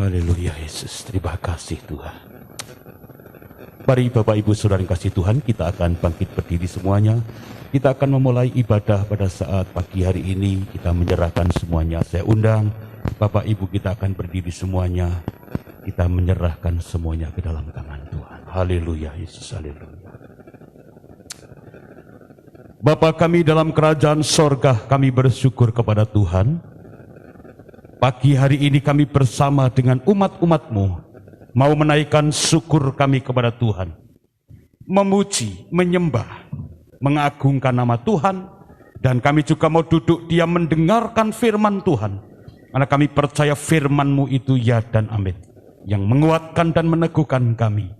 Haleluya Yesus, terima kasih Tuhan. Mari Bapak Ibu Saudara yang kasih Tuhan, kita akan bangkit berdiri semuanya. Kita akan memulai ibadah pada saat pagi hari ini. Kita menyerahkan semuanya. Saya undang Bapak Ibu, kita akan berdiri semuanya. Kita menyerahkan semuanya ke dalam tangan Tuhan. Haleluya Yesus, haleluya. Bapa kami dalam kerajaan sorga, kami bersyukur kepada Tuhan. Pagi hari ini kami bersama dengan umat-umat-Mu mau menaikkan syukur kami kepada Tuhan, memuji, menyembah, mengagungkan nama Tuhan, dan kami juga mau duduk diam mendengarkan firman Tuhan, karena kami percaya firman-Mu itu ya dan amin, yang menguatkan dan meneguhkan kami.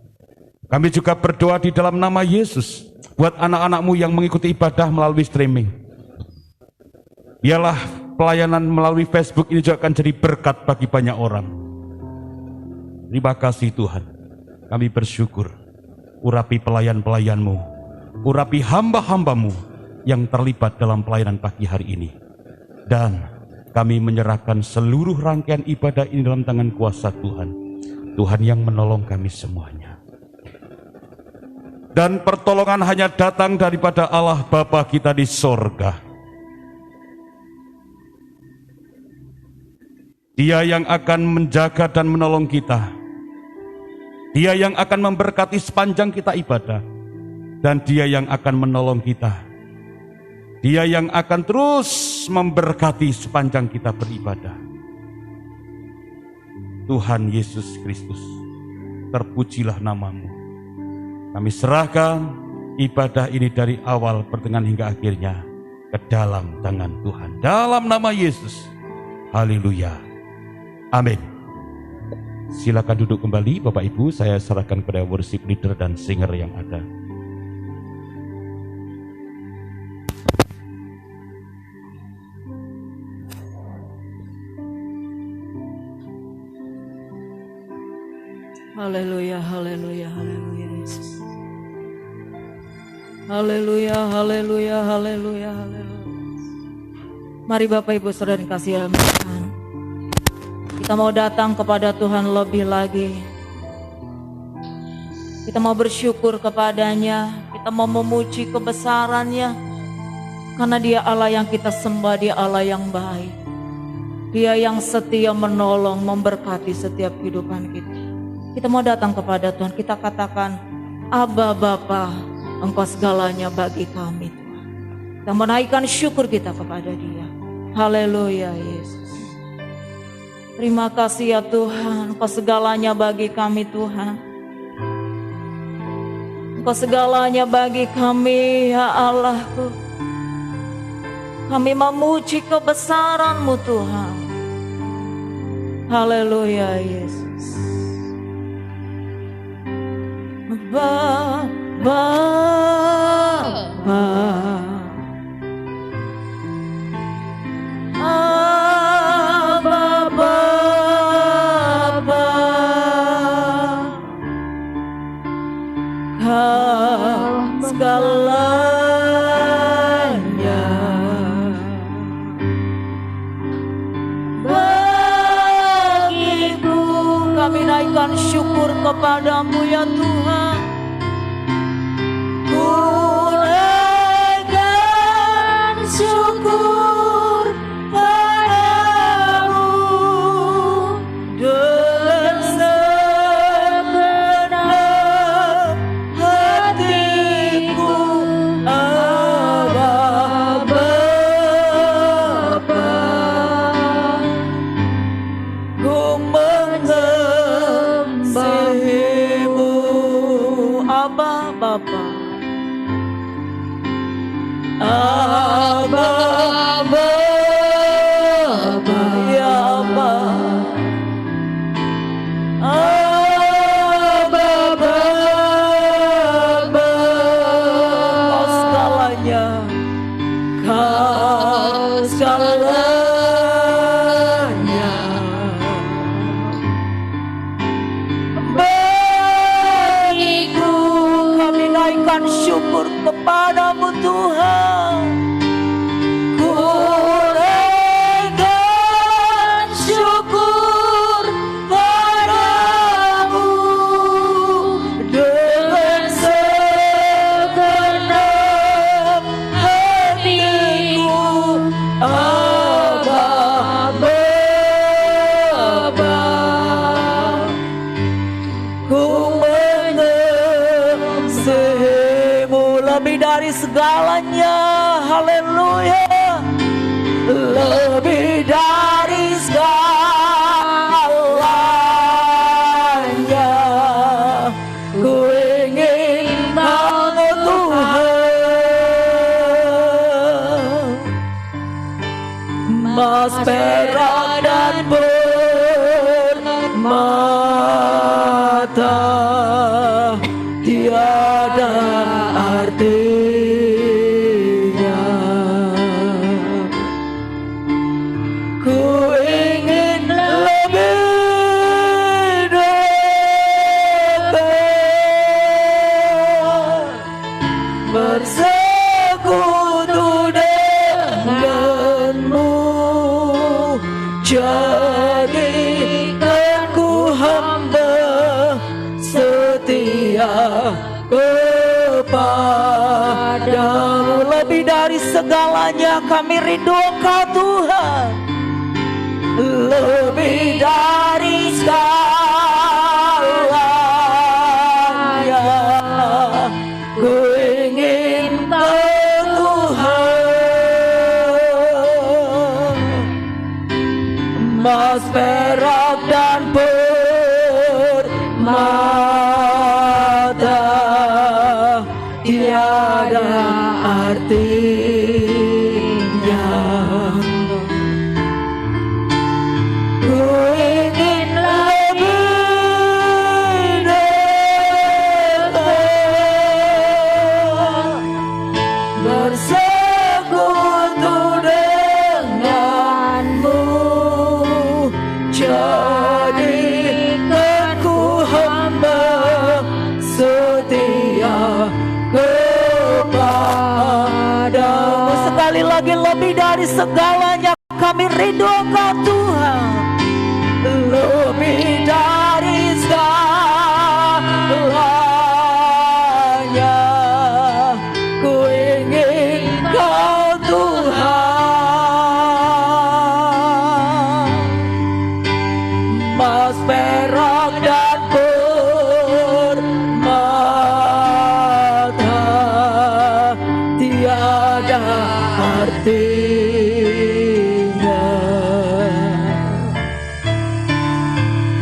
Kami juga berdoa di dalam nama Yesus buat anak-anak-Mu yang mengikuti ibadah melalui streaming. Biarlah pelayanan melalui Facebook ini juga akan jadi berkat bagi banyak orang. Terima kasih Tuhan. Kami bersyukur. Urapi pelayan-pelayan-Mu, urapi hamba-hamba-Mu yang terlibat dalam pelayanan pagi hari ini. Dan kami menyerahkan seluruh rangkaian ibadah ini dalam tangan kuasa Tuhan. Tuhan yang menolong kami semuanya. Dan pertolongan hanya datang daripada Allah Bapa kita di sorga. Dia yang akan menjaga dan menolong kita. Dia yang akan memberkati sepanjang kita ibadah. Dan Dia yang akan menolong kita. Dia yang akan terus memberkati sepanjang kita beribadah. Tuhan Yesus Kristus, terpujilah nama-Mu. Kami serahkan ibadah ini dari awal, pertengahan hingga akhirnya ke dalam tangan Tuhan. Dalam nama Yesus. Haleluya. Amin. Silakan duduk kembali Bapak Ibu, saya serahkan kepada worship leader dan singer yang ada. Haleluya, haleluya, haleluya Yesus. Haleluya, haleluya, haleluya, haleluya. Mari Bapak Ibu Saudara yang kasih dalam Tuhan, kita mau datang kepada Tuhan lebih lagi. Kita mau bersyukur kepadanya, kita mau memuji kebesarannya, karena Dia Allah yang kita sembah, Dia Allah yang baik. Dia yang setia menolong, memberkati setiap kehidupan kita. Kita mau datang kepada Tuhan, kita katakan, Aba Bapa, Engkau segalanya bagi kami Tuhan. Kita menaikkan syukur kita kepada Dia. Haleluya Yesus. Terima kasih ya Tuhan, Engkau segalanya bagi kami Tuhan. Engkau segalanya bagi kami ya Allahku. Kami memuji kebesaran-Mu Tuhan. Haleluya Yesus. Bapa, segalanya bagiku, kami naikkan syukur kepadamu ya Tuhan. Ku naikkan syukur padamu dengan segenap hatiku, Aba Bapa. Ku menyembah-Mu, Aba Bapa. Aba Bapa, ya Aba. Aba Bapa, Kau segalanya, Kau segalanya. Bagiku, kami naikkan syukur kepadamu Tuhan. Ku naikkan syukur ku mengasihimu lebih dari segalanya. Haleluya. Lebih dari segalanya ku ingin Kau Tuhan. Emas, perak dan permata tiada artinya. Ku ingin lebih dekat bersekutu denganmu. Jadikan ku hamba setia kepadamu. Lebih dari segalanya kami rindu Engkau Tuhan. Lebih dari segalanya ku ingin Kau Tuhan. Emas, perak dan permata tiada artinya. Ku ingin lebih dekat bersekutu denganmu. Jadikan ku hamba setia kepadamu. Sekali lagi, lebih dari segalanya kami rindu Engkau Tuhan. Lebih dari segalanya ku ingin Kau Tuhan. Emas, perak dan permata tiada artinya.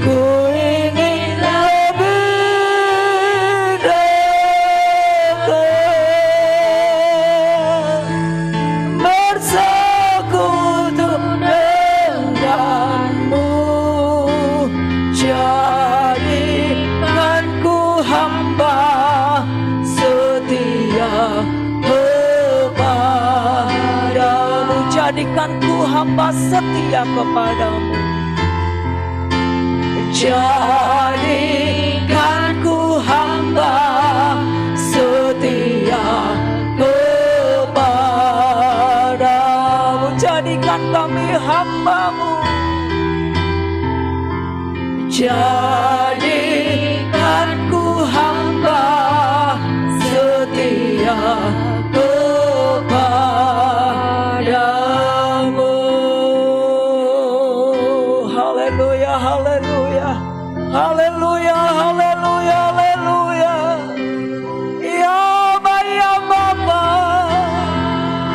Ku ingin lebih dekat bersekutu denganmu. Jadikan ku hamba setia kepadamu. Jadikan ku hamba setia kepadamu. Jadikan ku hamba setia kepadamu. Jadikan kami hamba-Mu. Jadikan ku hamba setia kepadamu. Haleluya, haleluya, haleluya, haleluya, haleluya. Ya Bapa,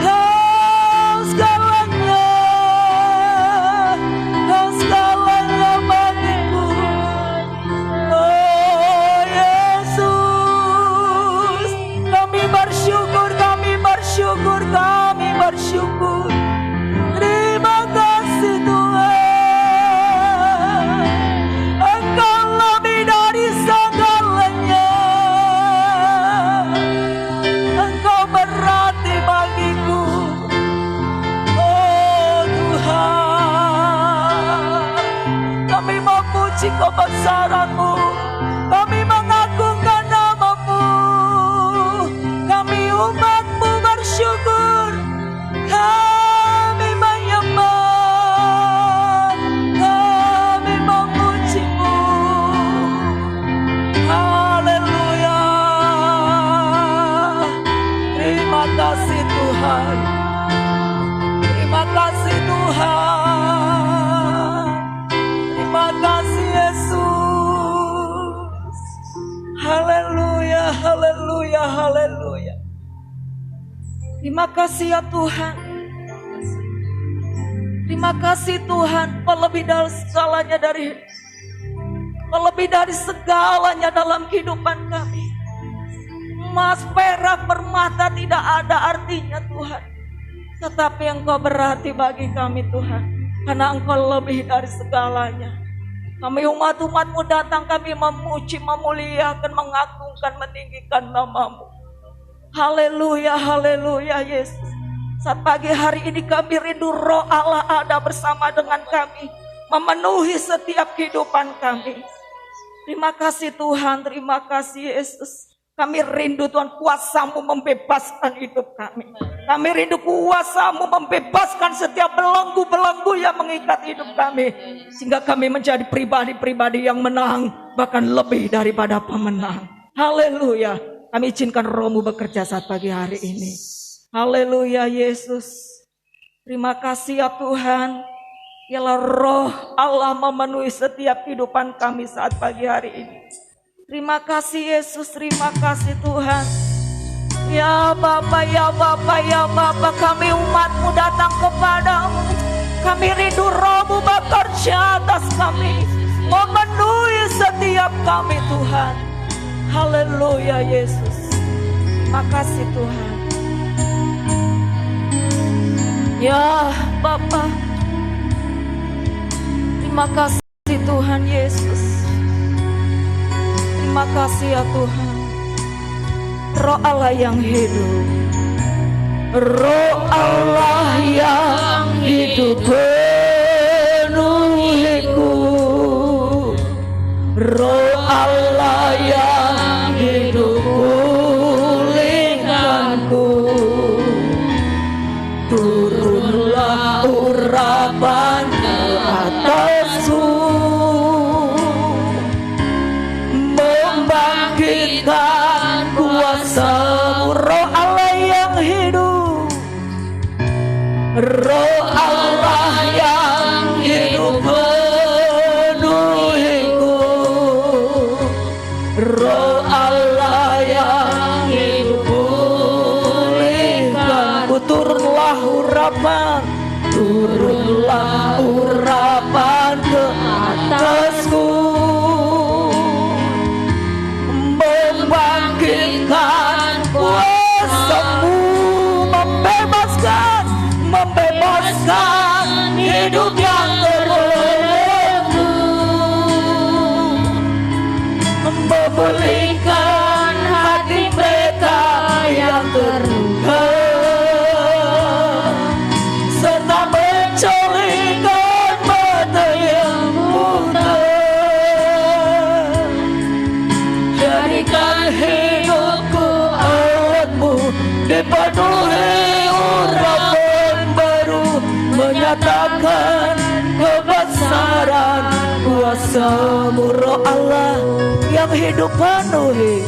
Kau segalanya, Kau segalanya bagiku. Oh Yesus, kami bersyukur, kami bersyukur, kami bersyukur. Terima kasih Tuhan, Engkau lebih dari segalanya. Engkau berarti bagiku. Oh Tuhan, kami memuji kebesaran-Mu, kami mengagungkan nama-Mu, kami umat-Mu bersyukur, kami menyembah, kami memuji-Mu. Haleluya. Terima kasih Tuhan, terima kasih Tuhan, terima kasih Yesus. haleluya, haleluya. Terima kasih ya Tuhan. Terima kasih Tuhan, lebih dari segalanya dalam kehidupan kami. Emas, perak, permata tidak ada artinya Tuhan. Tetapi Engkau berarti bagi kami Tuhan. Karena Engkau lebih dari segalanya. Kami umat-umat-Mu datang, kami memuji, memuliakan, mengagungkan, meninggikan nama-Mu. Haleluya, haleluya Yesus. Saat pagi hari ini kami rindu Roh Allah ada bersama dengan kami, memenuhi setiap kehidupan kami. Terima kasih Tuhan, terima kasih Yesus. Kami rindu Tuhan, kuasa-Mu membebaskan hidup kami. Kami rindu kuasa-Mu membebaskan setiap belenggu-belenggu yang mengikat hidup kami. Sehingga kami menjadi pribadi-pribadi yang menang, bahkan lebih daripada pemenang. Haleluya. Kami izinkan Roh-Mu bekerja saat pagi hari ini. Haleluya Yesus. Terima kasih ya Tuhan. Biarlah Roh Allah memenuhi setiap kehidupan kami saat pagi hari ini. Terima kasih Yesus, terima kasih Tuhan. Ya Bapa, ya Bapa, ya Bapa, kami umat-Mu datang kepadamu. Kami rindu Roh-Mu bekerja atas kami, memenuhi setiap kami Tuhan. Haleluya Yesus. Terima kasih Tuhan. Ya Bapa, terima kasih Tuhan Yesus. Terima kasih ya Tuhan. Roh Allah yang hidup, Roh Allah yang hidup penuhiku, Roh Allah yang hidup pulihkanku. Turunlah urapan ke atasku, membangkitkan kuasa-Mu. Roh Allah yang hidup, Roh Allah yang hidup penuhiku, Roh Allah yang hidup pulihkanku. Turunlah urapan, turunlah urapan ke atasku, membangkitkan kuasa-Mu, membebaskan hidup yang terbelenggu, memulihkan hati mereka yang terluka, serta mencolokkan mata yang buta. Jadikan hidupku alatmu, dipenuhi urapan baru, menyatakan kebesaran kuasa-Mu. Roh Allah yang hidup penuhi.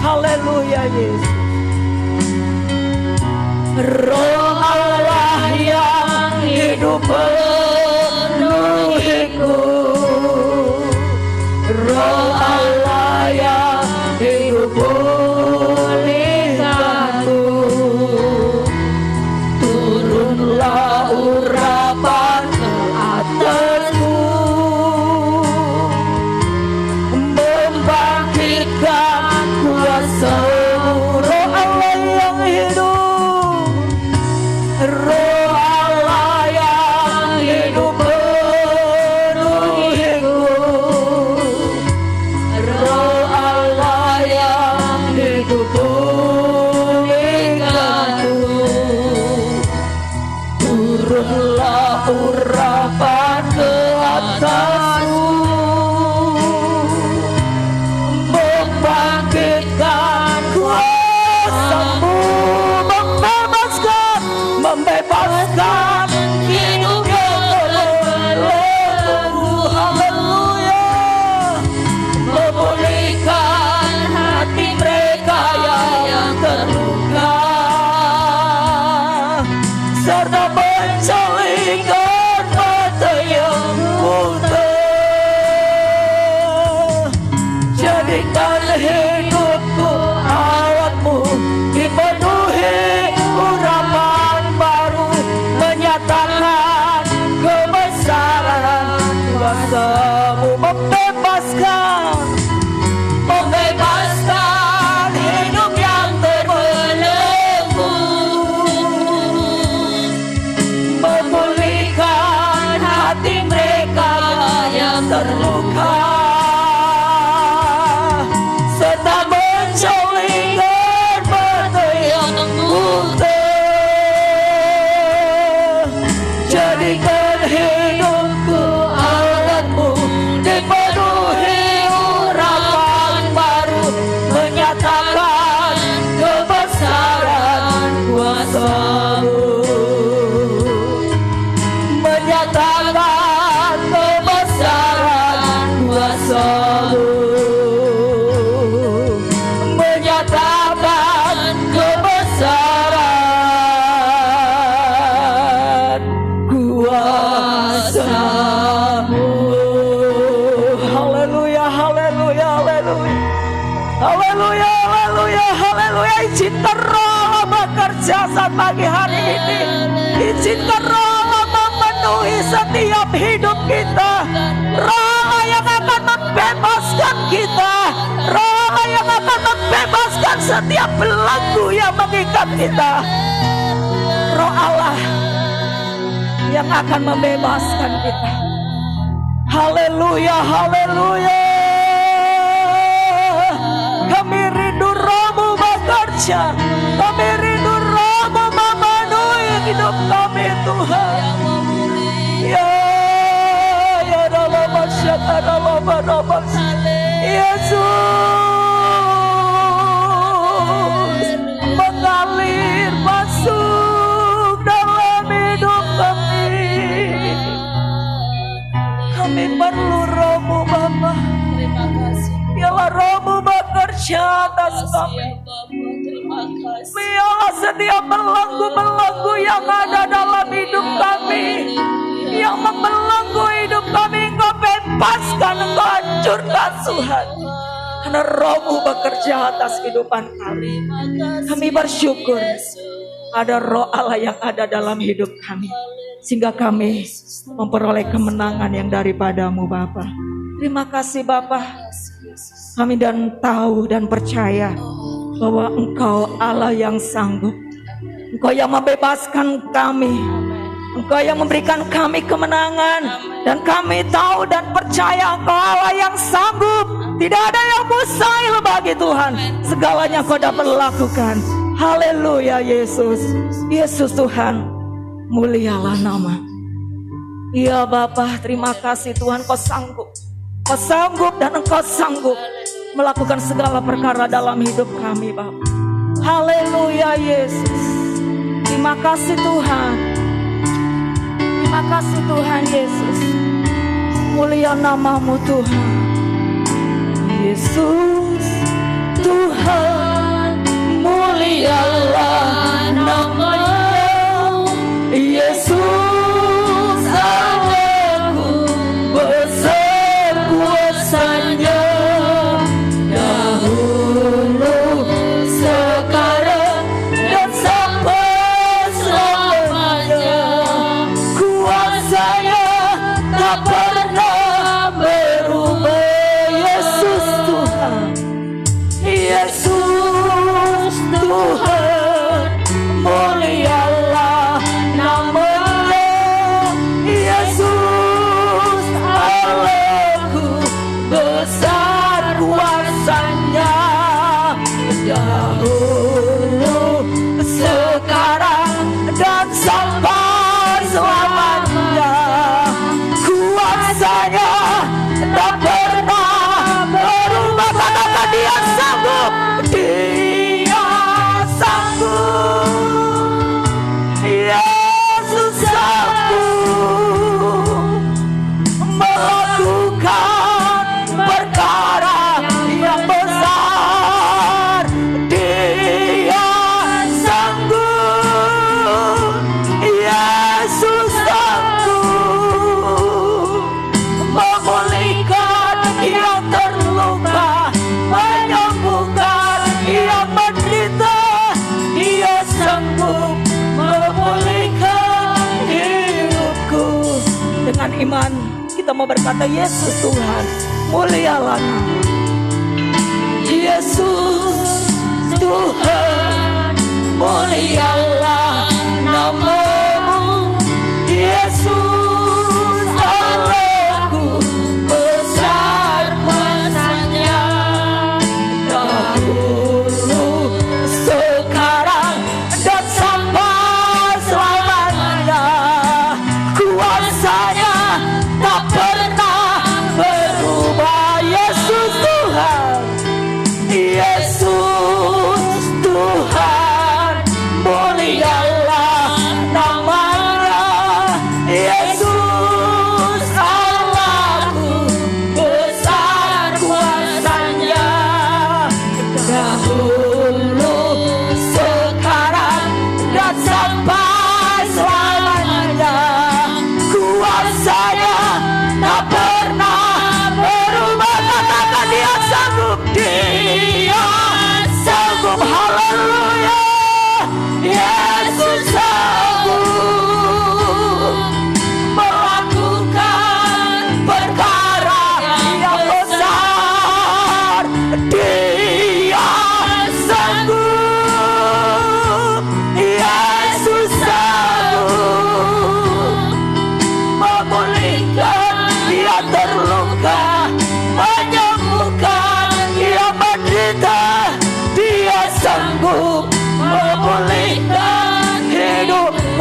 Haleluya Yesus. Roh Allah yang hidup penuhiku, Roh Allah yang hidup pulihkanku. Turunlah urapan ke atasku, membangkitkan kuasa-Mu. Roh Allah yang hidup, Roh Allah yang hidup penuhiku, Roh Allah yang hidup pulihkanku. Turunlah urapan ke atasku, membangkitkan kuasa-Mu, membebaskan hidup yang terbelenggu. Haleluya. Memulihkan hati mereka yang terluka, serta mencolokkan mata yang buta. Jadikan hidupku Haleluya, haleluya, haleluya. Izinkan Roh Allah bekerja saat pagi hari ini. Izinkan Roh Allah memenuhi setiap hidup kita. Roh Allah yang akan membebaskan kita. Roh Allah yang akan membebaskan setiap belenggu yang mengikat kita. Roh Allah yang akan membebaskan kita. Haleluya, haleluya. Kami rindu Roh-Mu bekerja. Kami rindu Roh-Mu memenuhi hidup kami, Tuhan. Ya, ya dalam masyarakat dalam barabas. Yesus mengalir masuk dalam hidup kami. Kami perlu Roh-Mu, Bapa. Biarlah Roh-Mu bekerja atas kami. Biarlah setiap belenggu-belenggu yang ada dalam hidup kami, yang membelenggu hidup kami, Engkau bebaskan, Engkau hancurkan, Tuhan. Karena Roh-Mu bekerja atas kehidupan kami. Kami bersyukur ada Roh Allah yang ada dalam hidup kami, sehingga kami memperoleh kemenangan yang daripada-Mu, Bapa. Terima kasih, Bapa. Kami dan tahu dan percaya bahwa Engkau Allah yang sanggup. Engkau yang membebaskan kami. Engkau yang memberikan kami kemenangan. Dan kami tahu dan percaya Engkau Allah yang sanggup. Tidak ada yang mustahil bagi Tuhan. Segalanya Engkau dapat lakukan. Haleluya, Yesus. Yesus Tuhan, mulialah nama. Iya Bapa, terima kasih Tuhan, Kau sanggup. Kau sanggup dan Engkau sanggup melakukan segala perkara dalam hidup kami, Bapa. Haleluya, Yesus. Terima kasih Tuhan. Terima kasih Tuhan Yesus. Mulia nama-Mu Tuhan. Yesus Tuhan, mulialah nama-Mu. Yesus Allahku besar kuasanya. Iman kita mau berkata, Yesus Tuhan, mulialah nama. Yesus Tuhan, mulialah nama-Mu. Yesus Allahku besar kuasanya. Dahulu, sekarang, dan sampai selamanya. Kuasanya tak pernah berubah. Yesus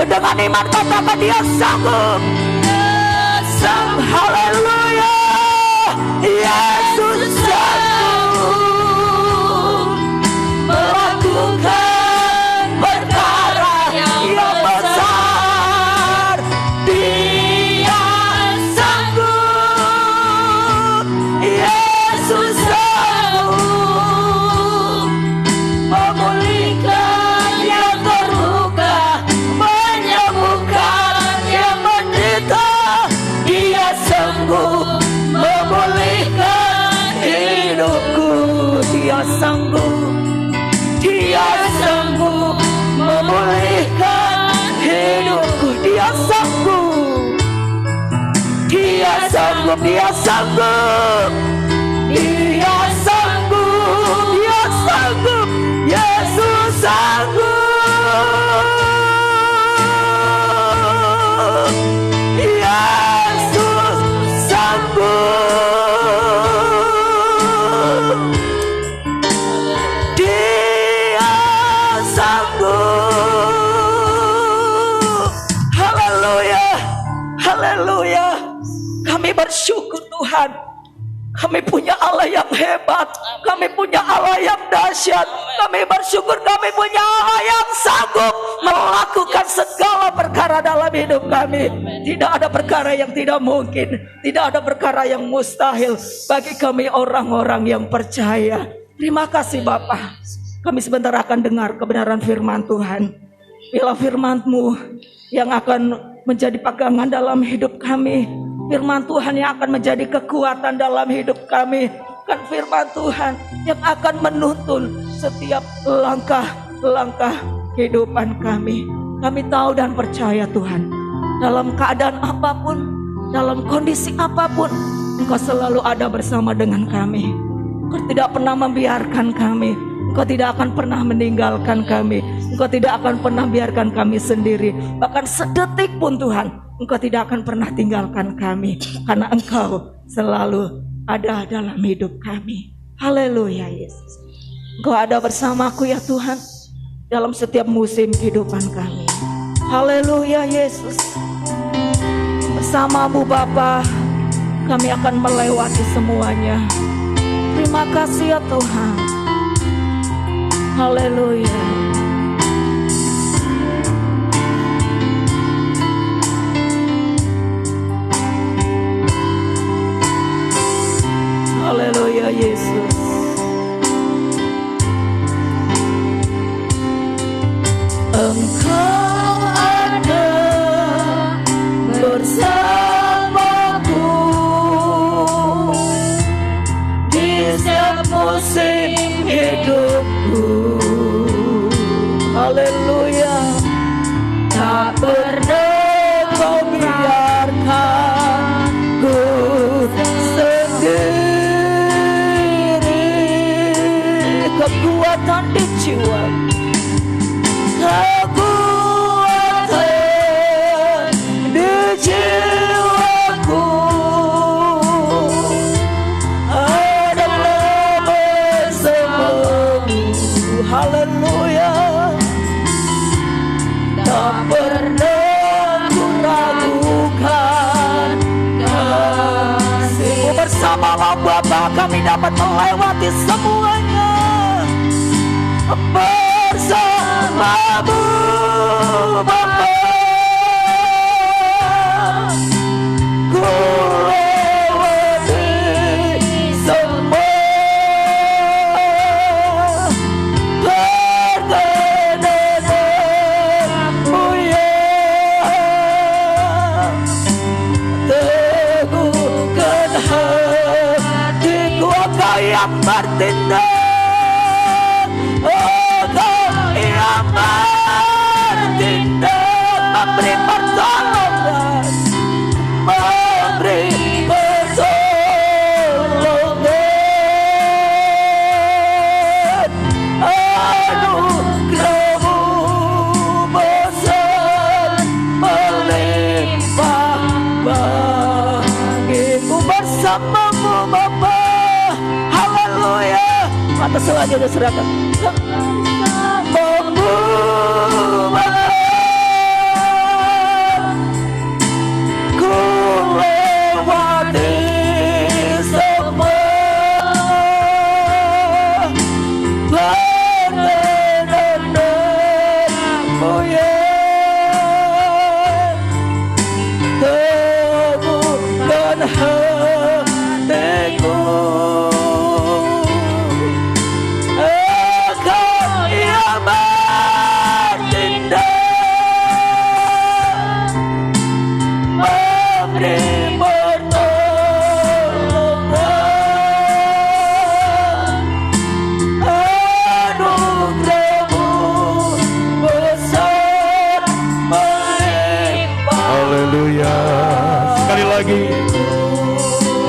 dengan iman katakan dia sanggup. Haleluya. Yesus sanggup melakukan perkara yang besar. Dia sanggup. Yesus sanggup memulihkan yang terluka, menyembuhkan yang menderita. Dia sanggup memulihkan hidupku. Dia sanggup. Dia sanggup memulihkan hidupku. Dia sanggup. Dia sanggup. Dia sanggup. Dia sanggup. Dia sanggup. Yesus sanggup. Yesus sanggup. Dia sanggup. Haleluya. Haleluya. Kami bersyukur Tuhan. Kami punya Allah yang hebat. Kami punya Allah yang dahsyat. Kami bersyukur kami punya Allah yang sanggup melakukan segala perkara dalam hidup kami. Tidak ada perkara yang tidak mungkin. Tidak ada perkara yang mustahil bagi kami orang-orang yang percaya. Terima kasih Bapa. Kami sebentar akan dengar kebenaran firman Tuhan. Bila firman-Mu yang akan menjadi pegangan dalam hidup kami. Firman Tuhan yang akan menjadi kekuatan dalam hidup kami. Kan firman Tuhan yang akan menuntun setiap langkah-langkah kehidupan kami. Kami tahu dan percaya Tuhan, dalam keadaan apapun, dalam kondisi apapun, Engkau selalu ada bersama dengan kami. Engkau tidak pernah membiarkan kami. Engkau tidak akan pernah meninggalkan kami. Engkau tidak akan pernah biarkan kami sendiri. Bahkan sedetik pun Tuhan, Engkau tidak akan pernah tinggalkan kami. Karena Engkau selalu ada dalam hidup kami. Haleluya Yesus. Engkau ada bersamaku ya Tuhan, dalam setiap musim kehidupan kami. Haleluya Yesus. Bersama-Mu Bapa, kami akan melewati semuanya. Terima kasih ya Tuhan. Haleluya. Haleluya Yesus. Engkau ada bersamaku di setiap musim hidupku. Haleluya. Tak pernah Kau biarkan ku sendiri. Kekuatan di jiwa, kekuatan di jiwaku adalah bersamamu. Haleluya. Tak pernah ku ragukan kasih-Mu. Bersama-Mu Bapa kami dapat melewati semuanya. Bersama-Mu Bapa ku lewati semua perjalananmu ya. Teguhkan hatiku, Engkau yang bertindak. Memberi pertolongan, memberi pertolongan. Anugerah-Mu besar melimpah bagiku. Bersama-Mu Bapa. Haleluya. Mata semuanya diserahkan.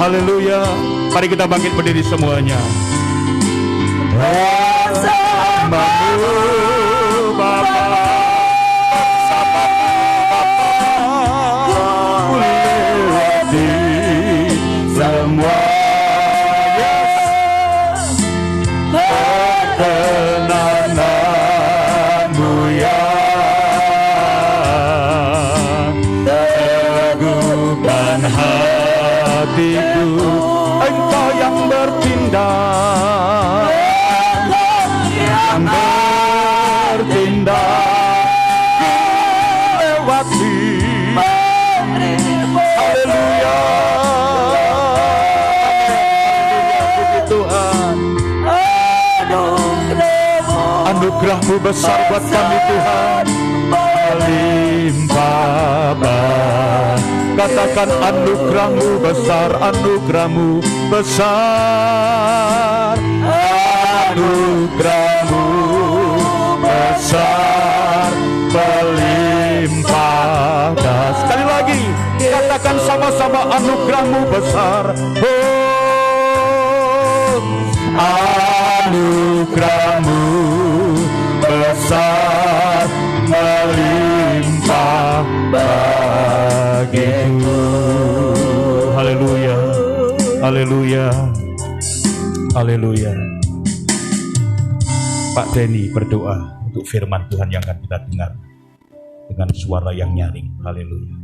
Haleluya. Mari kita bangkit berdiri semuanya. Bersamamu Bapa, ku lewati semua perkenananmu ya, teguhkan hatiku. Engkau yang bertindak, yang bertindak, lewati. Haleluya. Puji Tuhan. Anugerah-Mu besar buat kami Tuhan, melimpah Bapa. Katakan anugerah-Mu besar, anugerah-Mu besar, anugerah-Mu besar, melimpah. Dan sekali lagi katakan sama-sama, anugerah-Mu besar. Oh, anugerah-Mu besar, melimpah bagiku. Haleluya, haleluya, haleluya. Pak Denny berdoa untuk firman Tuhan yang akan kita dengar dengan suara yang nyaring. Haleluya.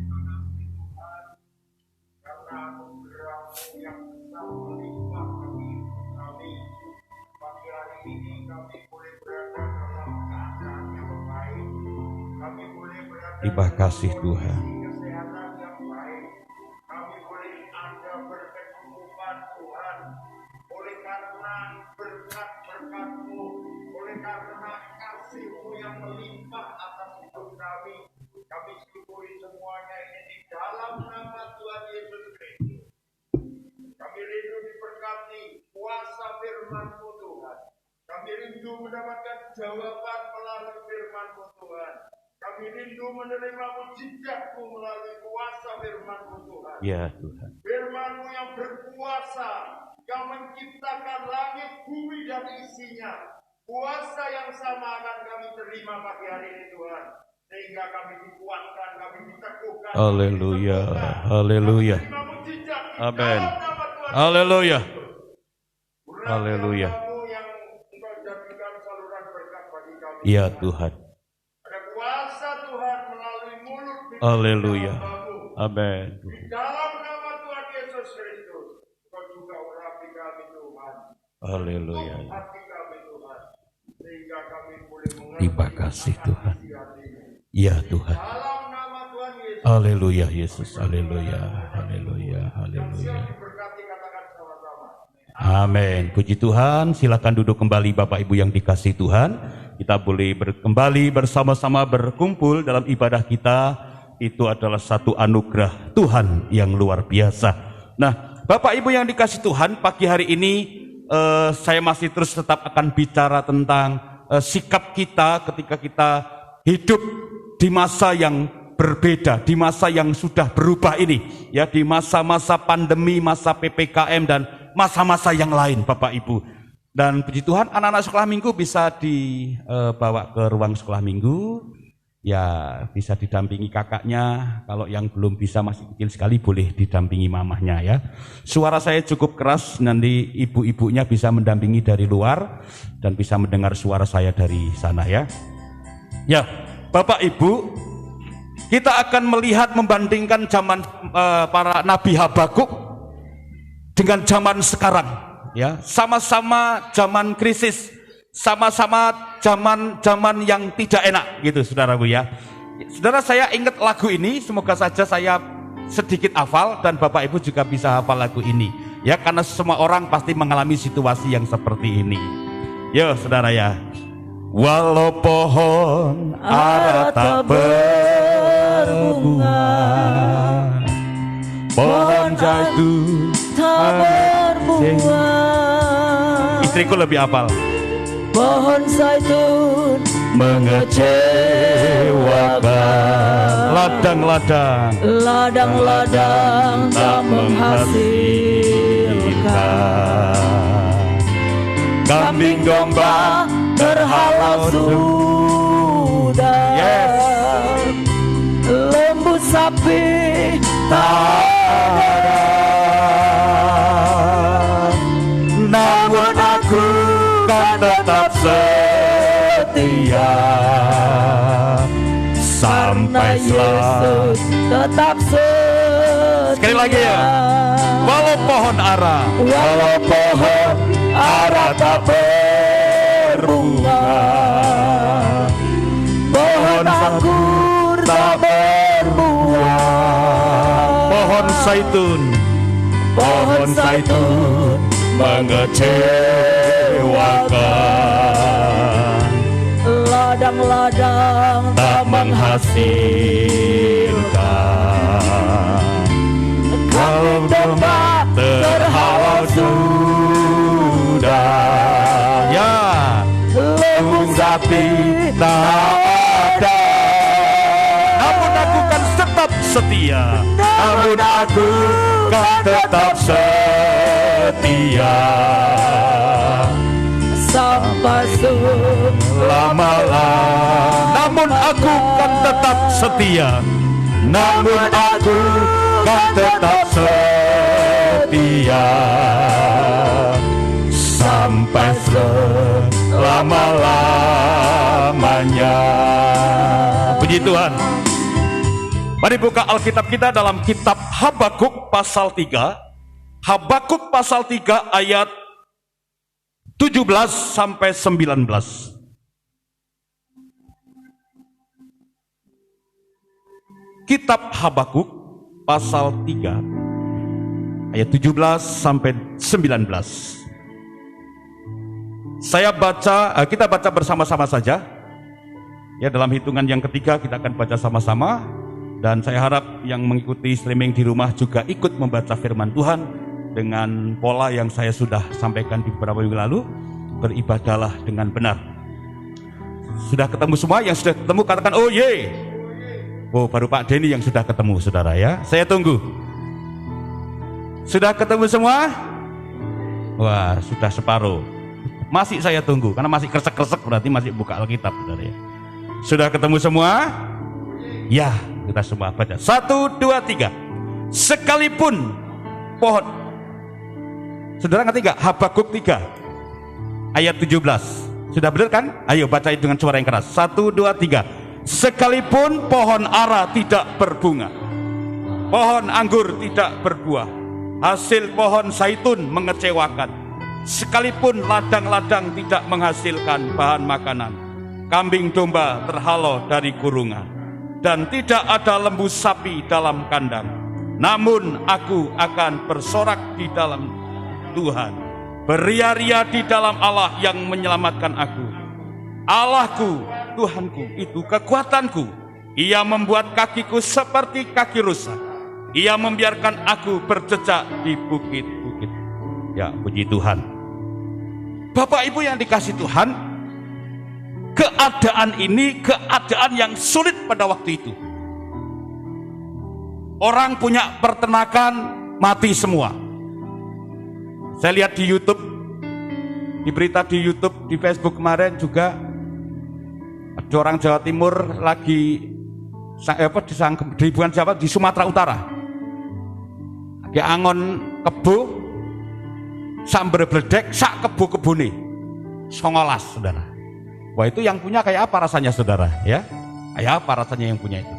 Terima kasih Tuhan. Kesehatan yang baik, kami boleh ada berkecukupan Tuhan, oleh karena berkat-berkat-Mu, oleh karena kasih-Mu yang melimpah atas hidup kami syukuri semuanya ini di dalam nama Tuhan Yesus Kristus. Kami rindu diberkati kuasa firman-Mu Tuhan, kami rindu mendapatkan jawaban melalui firman-Mu Tuhan. Kami rindu menerima mujizat-Mu melalui kuasa firman-Mu Tuhan. Ya Tuhan. Firman-Mu yang berkuasa, yang menciptakan langit, bumi dan isinya. Kuasa yang sama akan kami terima pagi hari ini Tuhan. Sehingga kami dikuatkan, kami diteguhkan. Haleluya, haleluya. Amin. Haleluya. Haleluya. Yang Engkau jadikan saluran berkat bagi kami. Ya Tuhan. Haleluya. Amin. Di dalam nama Tuhan Yesus Kristus, Kau juga urapi kami Tuhan. Haleluya. Hati kami Tuhan, sehingga kami boleh mengerti. Terima kasih Tuhan. Ya Tuhan. Dalam nama Tuhan Yesus. Haleluya Yesus. Haleluya. Haleluya. Haleluya. Diberkati, katakan sama-sama. Amin. Puji Tuhan. Silakan duduk kembali Bapak Ibu yang dikasihi Tuhan. Kita boleh kembali bersama-sama berkumpul dalam ibadah kita. Itu adalah satu anugerah Tuhan yang luar biasa. Nah, Bapak Ibu yang dikasihi Tuhan, pagi hari ini saya masih terus tetap akan bicara tentang sikap kita ketika kita hidup di masa yang berbeda, di masa yang sudah berubah ini, ya, di masa-masa pandemi, masa PPKM dan masa-masa yang lain, Bapak Ibu. Dan puji Tuhan, anak-anak sekolah minggu bisa dibawa ke ruang sekolah minggu, ya bisa didampingi kakaknya. Kalau yang belum bisa, masih kecil sekali, boleh didampingi mamahnya ya. Suara saya cukup keras, nanti ibu-ibunya bisa mendampingi dari luar dan bisa mendengar suara saya dari sana ya. Ya, Bapak Ibu, kita akan melihat membandingkan zaman para Nabi Habakuk dengan zaman sekarang. Ya, sama-sama zaman krisis, sama-sama zaman yang tidak enak gitu, saudaraku ya. Saudara, saya ingat lagu ini, semoga saja saya sedikit hafal dan Bapak Ibu juga bisa hafal lagu ini. Ya, karena semua orang pasti mengalami situasi yang seperti ini. Yo, saudara ya. Walau pohon ara tak berbunga, pohon zaitun tak berbuah. Istriku lebih hafal. pohon zaitun mengecewakan. Ladang-ladang, Ladang-ladang tak menghasilkan. Kambing domba terhalau sudah. Yes. Lembu sapi tak ada. namun aku kan tetap setia sampai Yesus tetap setia. Sekali lagi ya. Walau pohon ara, Walau pohon ara tak berbunga, pohon anggur tak berbuah, pohon zaitun mengecewakan, ladang-ladang tak menghasilkan. kambing domba Terhalau sudah, ya, lembu sapi tak ada. Namun aku kan tetap setia. Namun aku kan tetap setia. sampai Lama-lama. Namun aku kan tetap setia. Namun aku kan tetap setia sampai selama-lamanya. Puji Tuhan. Mari buka Alkitab kita dalam kitab Habakuk pasal 3. Habakuk pasal 3 ayat 17 sampai 19. Kitab Habakuk pasal 3 ayat 17 sampai 19. Kita baca bersama-sama saja. Ya, dalam hitungan yang ketiga kita akan baca sama-sama, dan saya harap yang mengikuti streaming di rumah juga ikut membaca firman Tuhan dengan pola yang saya sudah sampaikan di beberapa minggu lalu. Beribadahlah dengan benar. Sudah ketemu semua? Yang sudah ketemu katakan oh ye. Oh, baru Pak Denny yang sudah ketemu, saudara ya. Saya tunggu. Sudah ketemu semua? Wah, sudah separuh. Masih saya tunggu, karena masih kresek-kresek, berarti masih buka Alkitab, saudara ya. Sudah ketemu semua? Ya, kita semua baca. 1, 2, 3. Sekalipun pohon. Saudara ngerti gak? Habakuk 3 ayat 17. Sudah benar kan? Ayo baca dengan suara yang keras. 1, 2, 3. Sekalipun pohon ara tidak berbunga, pohon anggur tidak berbuah, hasil pohon zaitun mengecewakan, sekalipun ladang-ladang tidak menghasilkan bahan makanan, kambing domba terhalau dari kurungan, dan tidak ada lembu sapi dalam kandang, namun aku akan bersorak di dalam Tuhan, beria-ria di dalam Allah yang menyelamatkan aku. Allahku, Tuhanku, itu kekuatanku. Ia membuat kakiku seperti kaki rusa. Ia membiarkan aku berjejak di bukit-bukit. Ya, puji Tuhan. Bapak Ibu yang dikasih Tuhan, keadaan ini keadaan yang sulit pada waktu itu. Orang punya peternakan mati semua. Saya lihat di YouTube, di berita di YouTube, di Facebook kemarin juga ada orang Jawa Timur lagi di bukan Jawa, di Sumatera Utara. Lagi angon kebo, sambar bledek, sak kebo-kebone 19, saudara. Wah, itu yang punya kayak apa rasanya, saudara? Ya, kayak apa rasanya yang punya itu?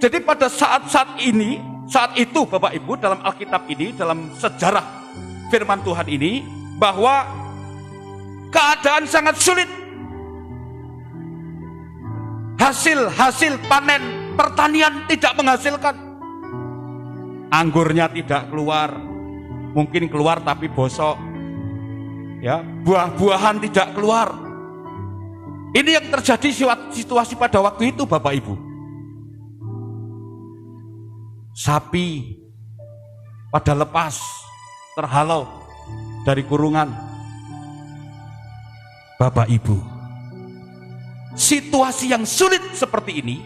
Jadi pada saat-saat ini, saat itu Bapak Ibu, dalam Alkitab ini, dalam sejarah firman Tuhan ini, bahwa keadaan sangat sulit. Hasil panen pertanian tidak menghasilkan. Anggurnya tidak keluar, mungkin keluar tapi bosok. Ya, buah-buahan tidak keluar. Ini yang terjadi situasi pada waktu itu, Bapak Ibu. Sapi pada lepas, terhalau dari kurungan. Bapak Ibu, situasi yang sulit seperti ini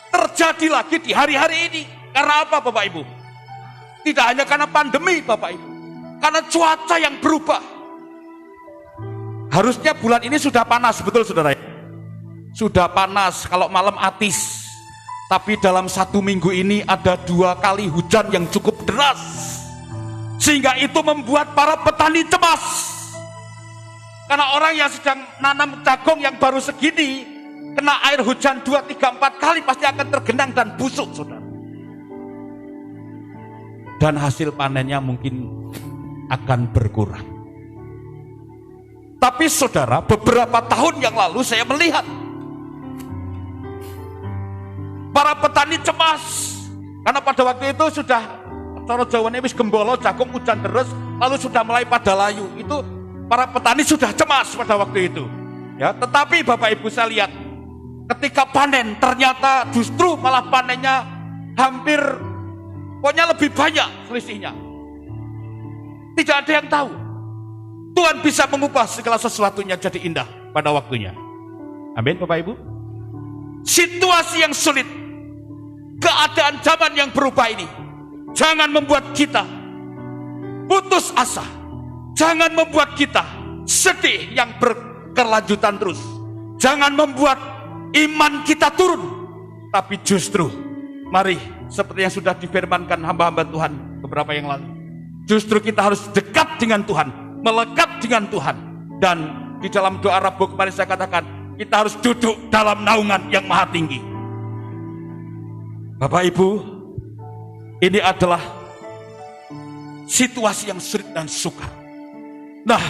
terjadi lagi di hari-hari ini. Karena apa Bapak Ibu? Tidak hanya karena pandemi Bapak Ibu, karena cuaca yang berubah. Harusnya bulan ini sudah panas, betul saudara? Sudah panas, kalau malam atis. Tapi dalam 1 minggu ini ada 2 kali hujan yang cukup deras, sehingga itu membuat para petani cemas. Karena orang yang sedang nanam jagung yang baru segini, kena air hujan 2, 3, 4 kali pasti akan tergenang dan busuk, saudara. Dan hasil panennya mungkin akan berkurang. Tapi saudara, beberapa tahun yang lalu saya melihat para petani cemas. Karena pada waktu itu sudah, cara Jawane wis gembolo, jagung hujan terus, lalu sudah mulai pada layu. Itu para petani sudah cemas pada waktu itu. Ya, tetapi Bapak Ibu saya lihat, ketika panen ternyata justru malah panennya hampir, pokoknya lebih banyak selisihnya. Tidak ada yang tahu. Tuhan bisa mengubah segala sesuatunya jadi indah pada waktunya. Amin Bapak Ibu. Situasi yang sulit, keadaan zaman yang berubah ini, jangan membuat kita putus asa. Jangan membuat kita sedih yang berkelanjutan terus. Jangan membuat iman kita turun. Tapi justru, mari, seperti yang sudah difirmankan hamba-hamba Tuhan beberapa yang lalu, justru kita harus dekat dengan Tuhan, melekat dengan Tuhan. Dan di dalam doa Rabu kemarin saya katakan, kita harus duduk dalam naungan yang maha tinggi. Bapak Ibu, ini adalah situasi yang sulit dan sukar. Nah,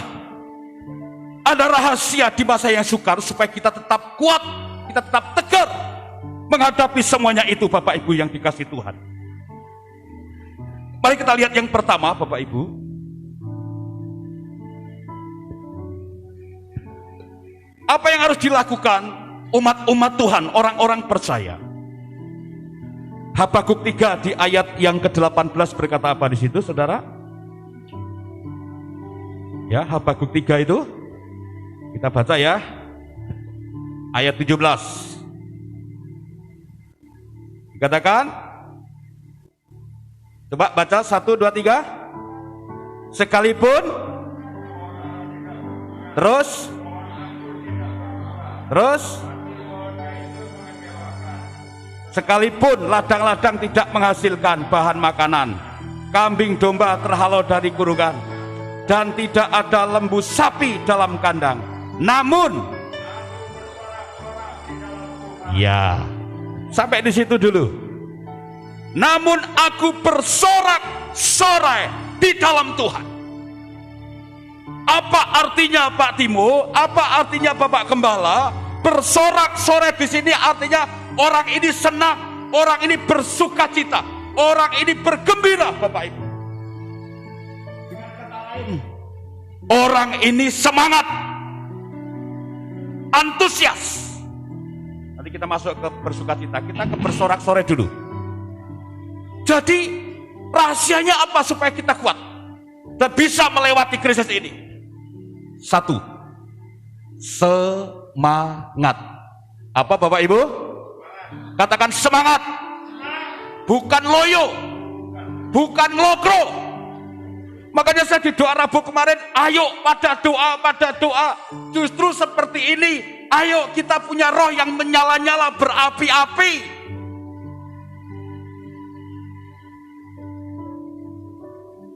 ada rahasia di masa yang sukar supaya kita tetap kuat, kita tetap tegar menghadapi semuanya itu Bapak Ibu yang dikasih Tuhan. Mari kita lihat yang pertama Bapak Ibu. Apa yang harus dilakukan umat-umat Tuhan, orang-orang percaya? Habakuk 3 di ayat yang ke-18 berkata apa di situ, saudara? Ya, Habakuk 3 itu kita baca ya. Ayat 17. Dikatakan, coba baca 1, 2, 3. Sekalipun terus sekalipun ladang-ladang tidak menghasilkan bahan makanan, kambing domba terhalau dari kurungan, dan tidak ada lembu sapi dalam kandang. Namun, ya, sampai di situ dulu. Namun aku bersorak-sorai di dalam Tuhan. Apa artinya Pak Timo? Apa artinya Bapak Gembala? Bersorak-sorai di sini artinya orang ini senang, orang ini bersuka cita, orang ini bergembira, Bapak Ibu. Orang ini semangat, antusias. Nanti kita masuk ke bersukacita, kita ke bersorak-sorai dulu. Jadi rahasianya apa supaya kita kuat dan bisa melewati krisis ini? 1, semangat. Apa Bapak Ibu? Katakan semangat. Bukan loyo, bukan lokro. Makanya saya di doa Rabu kemarin, ayo pada doa. Justru seperti ini, ayo kita punya roh yang menyala-nyala, berapi-api.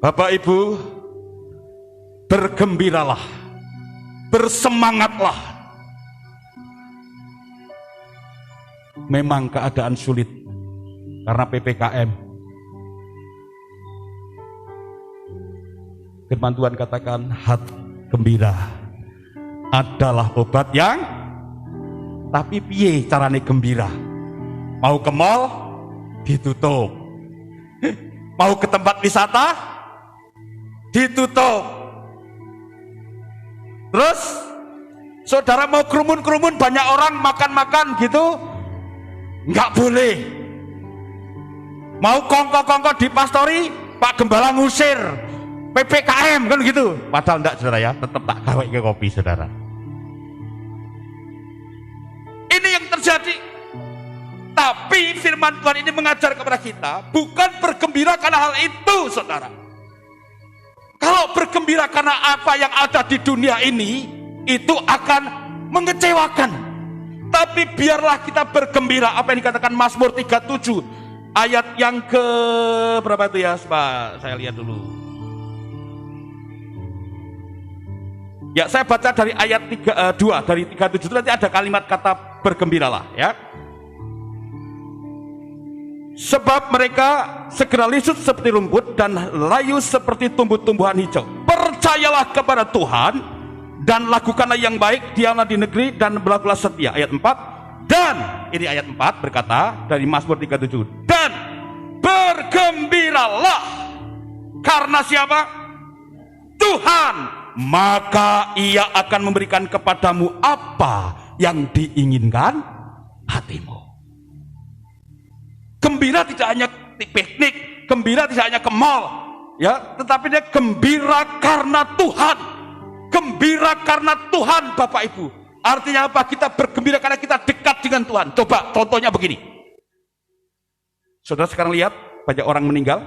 Bapak Ibu, bergembiralah, bersemangatlah. Memang keadaan sulit karena PPKM. Firman Tuhan katakan, hati gembira adalah obat yang, tapi piye carane gembira? Mau ke mall ditutup, mau ke tempat wisata ditutup. Terus saudara mau kerumun-kerumun, banyak orang makan-makan gitu, nggak boleh. Mau kongko-kongko di pastori, Pak Gembala ngusir, PPKM kan gitu. Padahal enggak saudara ya, tetap tak gawe ke kopi saudara. firman Tuhan ini mengajar kepada kita bukan bergembira karena hal itu, saudara. Kalau bergembira karena apa yang ada di dunia ini, itu akan mengecewakan. Tapi biarlah kita bergembira, apa yang dikatakan Mazmur 37 ayat yang ke berapa itu ya, Pak? Saya lihat dulu. Ya, saya baca dari ayat 2 dari 37 itu nanti ada kalimat kata bergembiralah, ya. Sebab mereka segera lisut seperti rumput dan layu seperti tumbuh-tumbuhan hijau. Percayalah kepada Tuhan dan lakukanlah yang baik, diamlah di negeri dan berlakulah setia. Ayat 4. Dan ini ayat 4 berkata dari Mazmur 37. Dan bergembiralah karena siapa? Tuhan, maka Ia akan memberikan kepadamu apa yang diinginkan hatimu. Gembira tidak hanya di piknik, gembira tidak hanya ke mall, ya, tetapi dia gembira karena Tuhan. Gembira karena Tuhan, Bapak Ibu. Artinya apa? Kita bergembira karena kita dekat dengan Tuhan. Coba contohnya begini. Saudara sekarang lihat, banyak orang meninggal,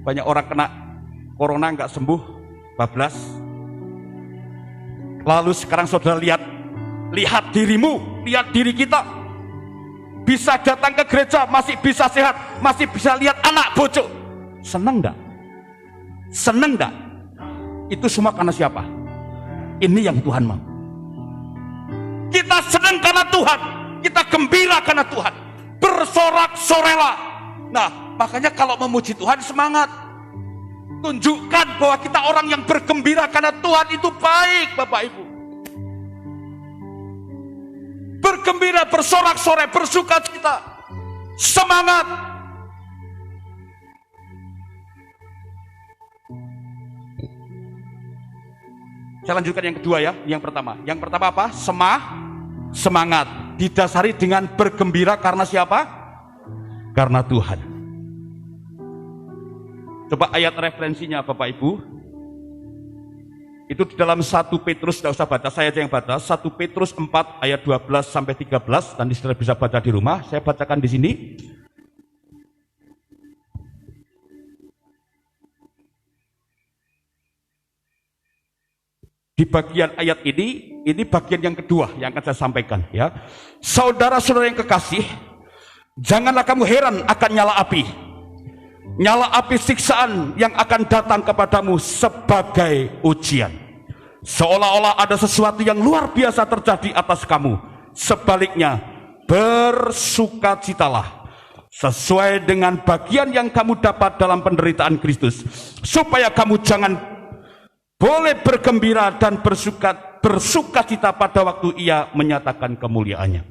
banyak orang kena corona nggak sembuh, bablas. Lalu sekarang saudara lihat dirimu, lihat diri kita. Bisa datang ke gereja, masih bisa sehat, masih bisa lihat anak bojo. Seneng enggak? Seneng enggak? Itu semua karena siapa? Ini yang Tuhan mau. Kita senang karena Tuhan, kita gembira karena Tuhan, bersorak-sorelah. Nah, makanya kalau memuji Tuhan semangat. Tunjukkan bahwa kita orang yang bergembira karena Tuhan itu baik, Bapak Ibu. Bergembira, bersorak-sorai, bersukacita, semangat. Saya lanjutkan yang kedua ya, yang pertama. Yang pertama apa? Semangat. Didasari dengan bergembira karena siapa? Karena Tuhan. Coba ayat referensinya Bapak Ibu. Itu di dalam 1 Petrus, tidak usah baca, saya aja yang baca. 1 Petrus 4 ayat 12 sampai 13, nanti saudara bisa baca di rumah. Saya bacakan di sini. Di bagian ayat ini bagian yang kedua yang akan saya sampaikan ya. Saudara-saudara yang kekasih, janganlah kamu heran akan nyala api. Nyala api siksaan yang akan datang kepadamu sebagai ujian. Seolah-olah ada sesuatu yang luar biasa terjadi atas kamu. Sebaliknya, bersukacitalah sesuai dengan bagian yang kamu dapat dalam penderitaan Kristus, supaya kamu jangan boleh bergembira dan bersukacita pada waktu Ia menyatakan kemuliaannya.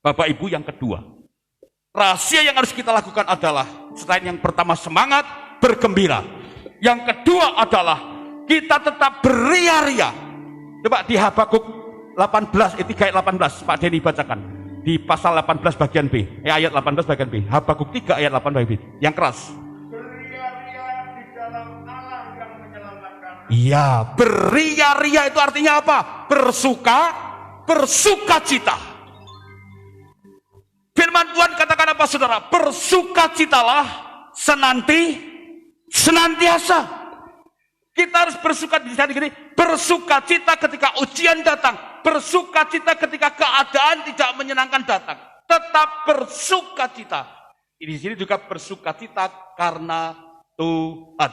Bapak Ibu, yang kedua, rahasia yang harus kita lakukan adalah selain yang pertama semangat, bergembira. Yang kedua adalah kita tetap beria-ria. Coba di Habakuk 18, 3 ayat 18, Pak Denny bacakan. Di pasal 18 bagian B, ayat 18 bagian B. Habakuk 3 ayat 18 bagian B. Yang keras. Beria-ria di dalam Allah yang menyelamatkan. Iya, beria-ria itu artinya apa? Bersukacita. Firman Tuhan katakan apa saudara? Bersukacitalah senantiasa. Kita harus bersukacita gini, bersukacita ketika ujian datang, bersukacita ketika keadaan tidak menyenangkan datang. Tetap bersukacita. Di sini juga bersukacita karena Tuhan.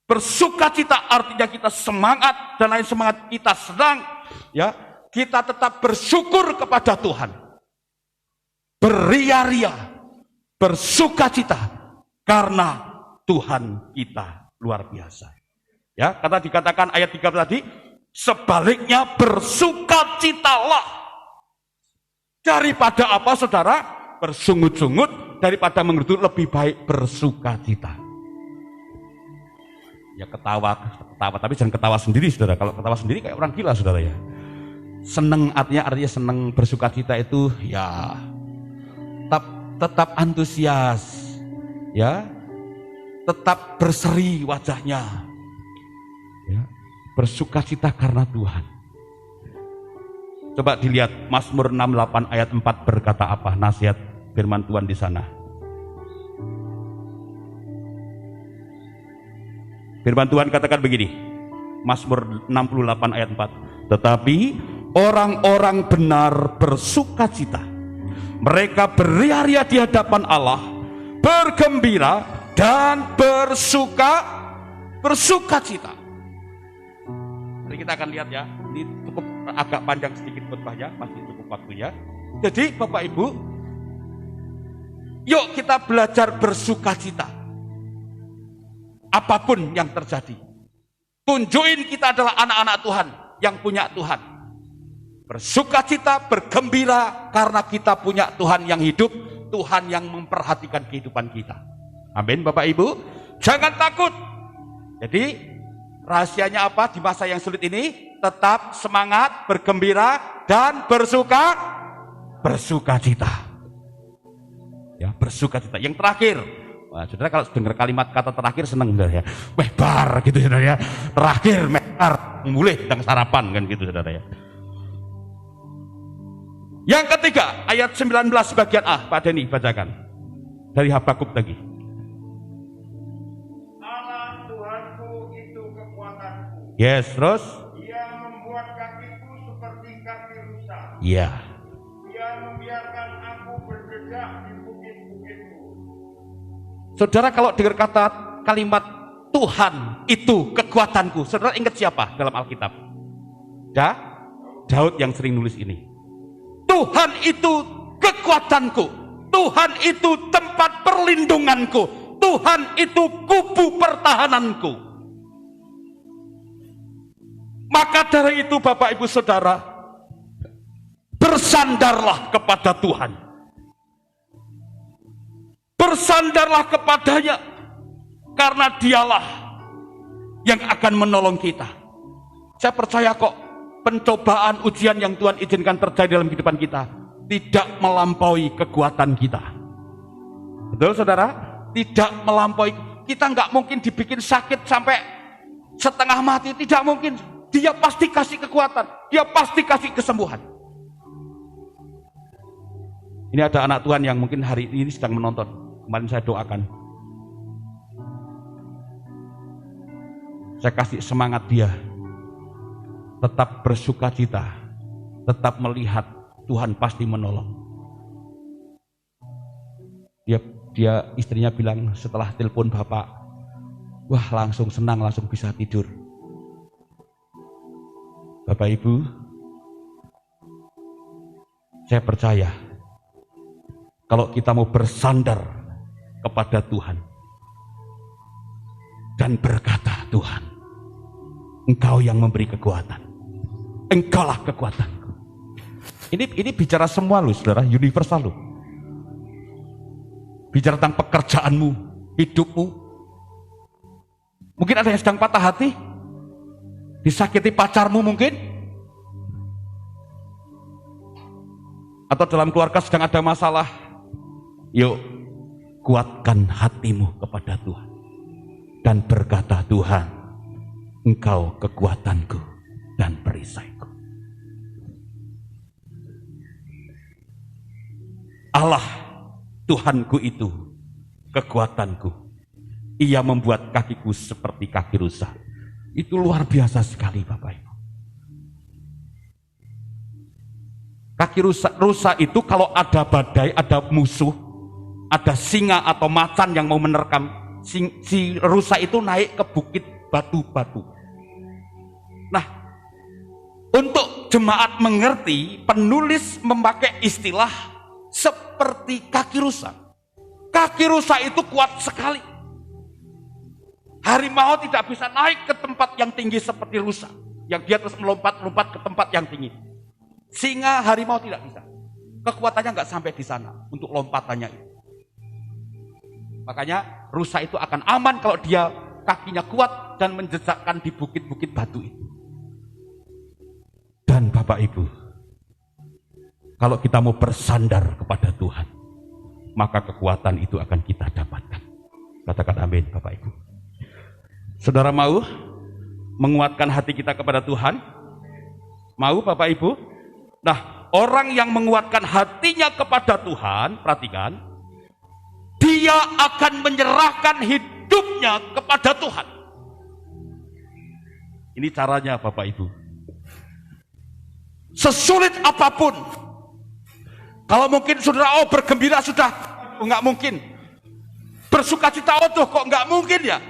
Bersukacita artinya kita semangat, dan lain semangat kita senang, ya. Kita tetap bersyukur kepada Tuhan, beria-ria, bersukacita karena Tuhan kita luar biasa. Ya, kata dikatakan ayat 3 tadi, sebaliknya bersukacitalah. Daripada apa saudara? Bersungut-sungut, daripada mengerutu lebih baik bersukacita. Ya ketawa, tapi jangan ketawa sendiri saudara. Kalau ketawa sendiri kayak orang gila saudara ya. Seneng artinya seneng, bersukacita itu ya tetap antusias, ya, tetap berseri wajahnya, ya, bersukacita karena Tuhan. Coba dilihat Mazmur 68 ayat 4 berkata apa nasihat firman Tuhan di sana. Firman Tuhan katakan begini, Mazmur 68 ayat 4. Tetapi orang-orang benar bersukacita, mereka beria-ria di hadapan Allah, bergembira dan bersukacita. Jadi kita akan lihat ya, ini cukup agak panjang sedikit khotbahnya, masih cukup waktunya. Jadi Bapak Ibu, yuk kita belajar bersukacita. Apapun yang terjadi, tunjukin kita adalah anak-anak Tuhan yang punya Tuhan. Bersukacita, bergembira karena kita punya Tuhan yang hidup, Tuhan yang memperhatikan kehidupan kita. Amin Bapak Ibu. Jangan takut. Jadi rahasianya apa di masa yang sulit ini? Tetap semangat, bergembira dan bersukacita. Ya, bersukacita. Yang terakhir, wah, saudara kalau dengar kalimat kata terakhir senang saudara ya. Bar gitu saudara ya. Terakhir bar, mulai sedang sarapan kan gitu saudara ya. Yang ketiga, ayat 19 bagian A, Pak Denny bacakan. Dari Habakuk tadi. Allah Tuhanku itu kekuatanku. Yes, terus? Dia membuat kakiku seperti kaki rusa. Iya. Dia membiarkan aku berjejak di bukit-bukitku. Saudara kalau dengar kata kalimat Tuhan itu kekuatanku, saudara ingat siapa dalam Alkitab? Daud yang sering nulis ini. Tuhan itu kekuatanku, Tuhan itu tempat perlindunganku, Tuhan itu kubu pertahananku. Maka dari itu Bapak Ibu Saudara, bersandarlah kepada Tuhan. Bersandarlah kepadanya, karena dialah yang akan menolong kita. Saya percaya kok pencobaan ujian yang Tuhan izinkan terjadi dalam kehidupan kita tidak melampaui kekuatan kita. Betul saudara? Tidak melampaui. Kita nggak mungkin dibikin sakit sampai setengah mati, tidak mungkin. Dia pasti kasih kekuatan, dia pasti kasih kesembuhan. Ini ada anak Tuhan yang mungkin hari ini sedang menonton. Kemarin saya doakan, saya kasih semangat dia tetap bersukacita, tetap melihat Tuhan pasti menolong. Dia istrinya bilang setelah telepon bapak, wah langsung senang, langsung bisa tidur. Bapak Ibu, saya percaya kalau kita mau bersandar kepada Tuhan dan berkata, Tuhan, Engkau yang memberi kekuatan, Engkaulah kekuatanku. Ini bicara semua loh saudara, universal loh. Bicara tentang pekerjaanmu, hidupmu. Mungkin ada yang sedang patah hati, disakiti pacarmu mungkin, atau dalam keluarga sedang ada masalah. Yuk, kuatkan hatimu kepada Tuhan dan berkata, Tuhan, Engkau kekuatanku dan perisaiku. Allah Tuhanku itu kekuatanku. Ia membuat kakiku seperti kaki rusa. Itu luar biasa sekali Bapak Ibu. Kaki rusa itu kalau ada badai, ada musuh, ada singa atau macan yang mau menerkam, si rusa itu naik ke bukit batu-batu. Nah, untuk jemaat mengerti, penulis memakai istilah seperti kaki rusa. Kaki rusa itu kuat sekali. Harimau tidak bisa naik ke tempat yang tinggi seperti rusa, yang dia terus melompat-lompat ke tempat yang tinggi. Singa, harimau tidak bisa. Kekuatannya nggak sampai di sana untuk lompatannya itu. Makanya rusa itu akan aman kalau dia kakinya kuat dan menjejakkan di bukit-bukit batu itu. Dan Bapak Ibu, kalau kita mau bersandar kepada Tuhan, maka kekuatan itu akan kita dapatkan. Katakan amin Bapak Ibu. Saudara mau menguatkan hati kita kepada Tuhan? Mau Bapak Ibu? Nah, orang yang menguatkan hatinya kepada Tuhan, perhatikan, dia akan menyerahkan hidupnya kepada Tuhan. Ini caranya Bapak Ibu. Sesulit apapun, kalau mungkin saudara bergembira sudah, nggak mungkin. Bersukacita kok nggak mungkin ya.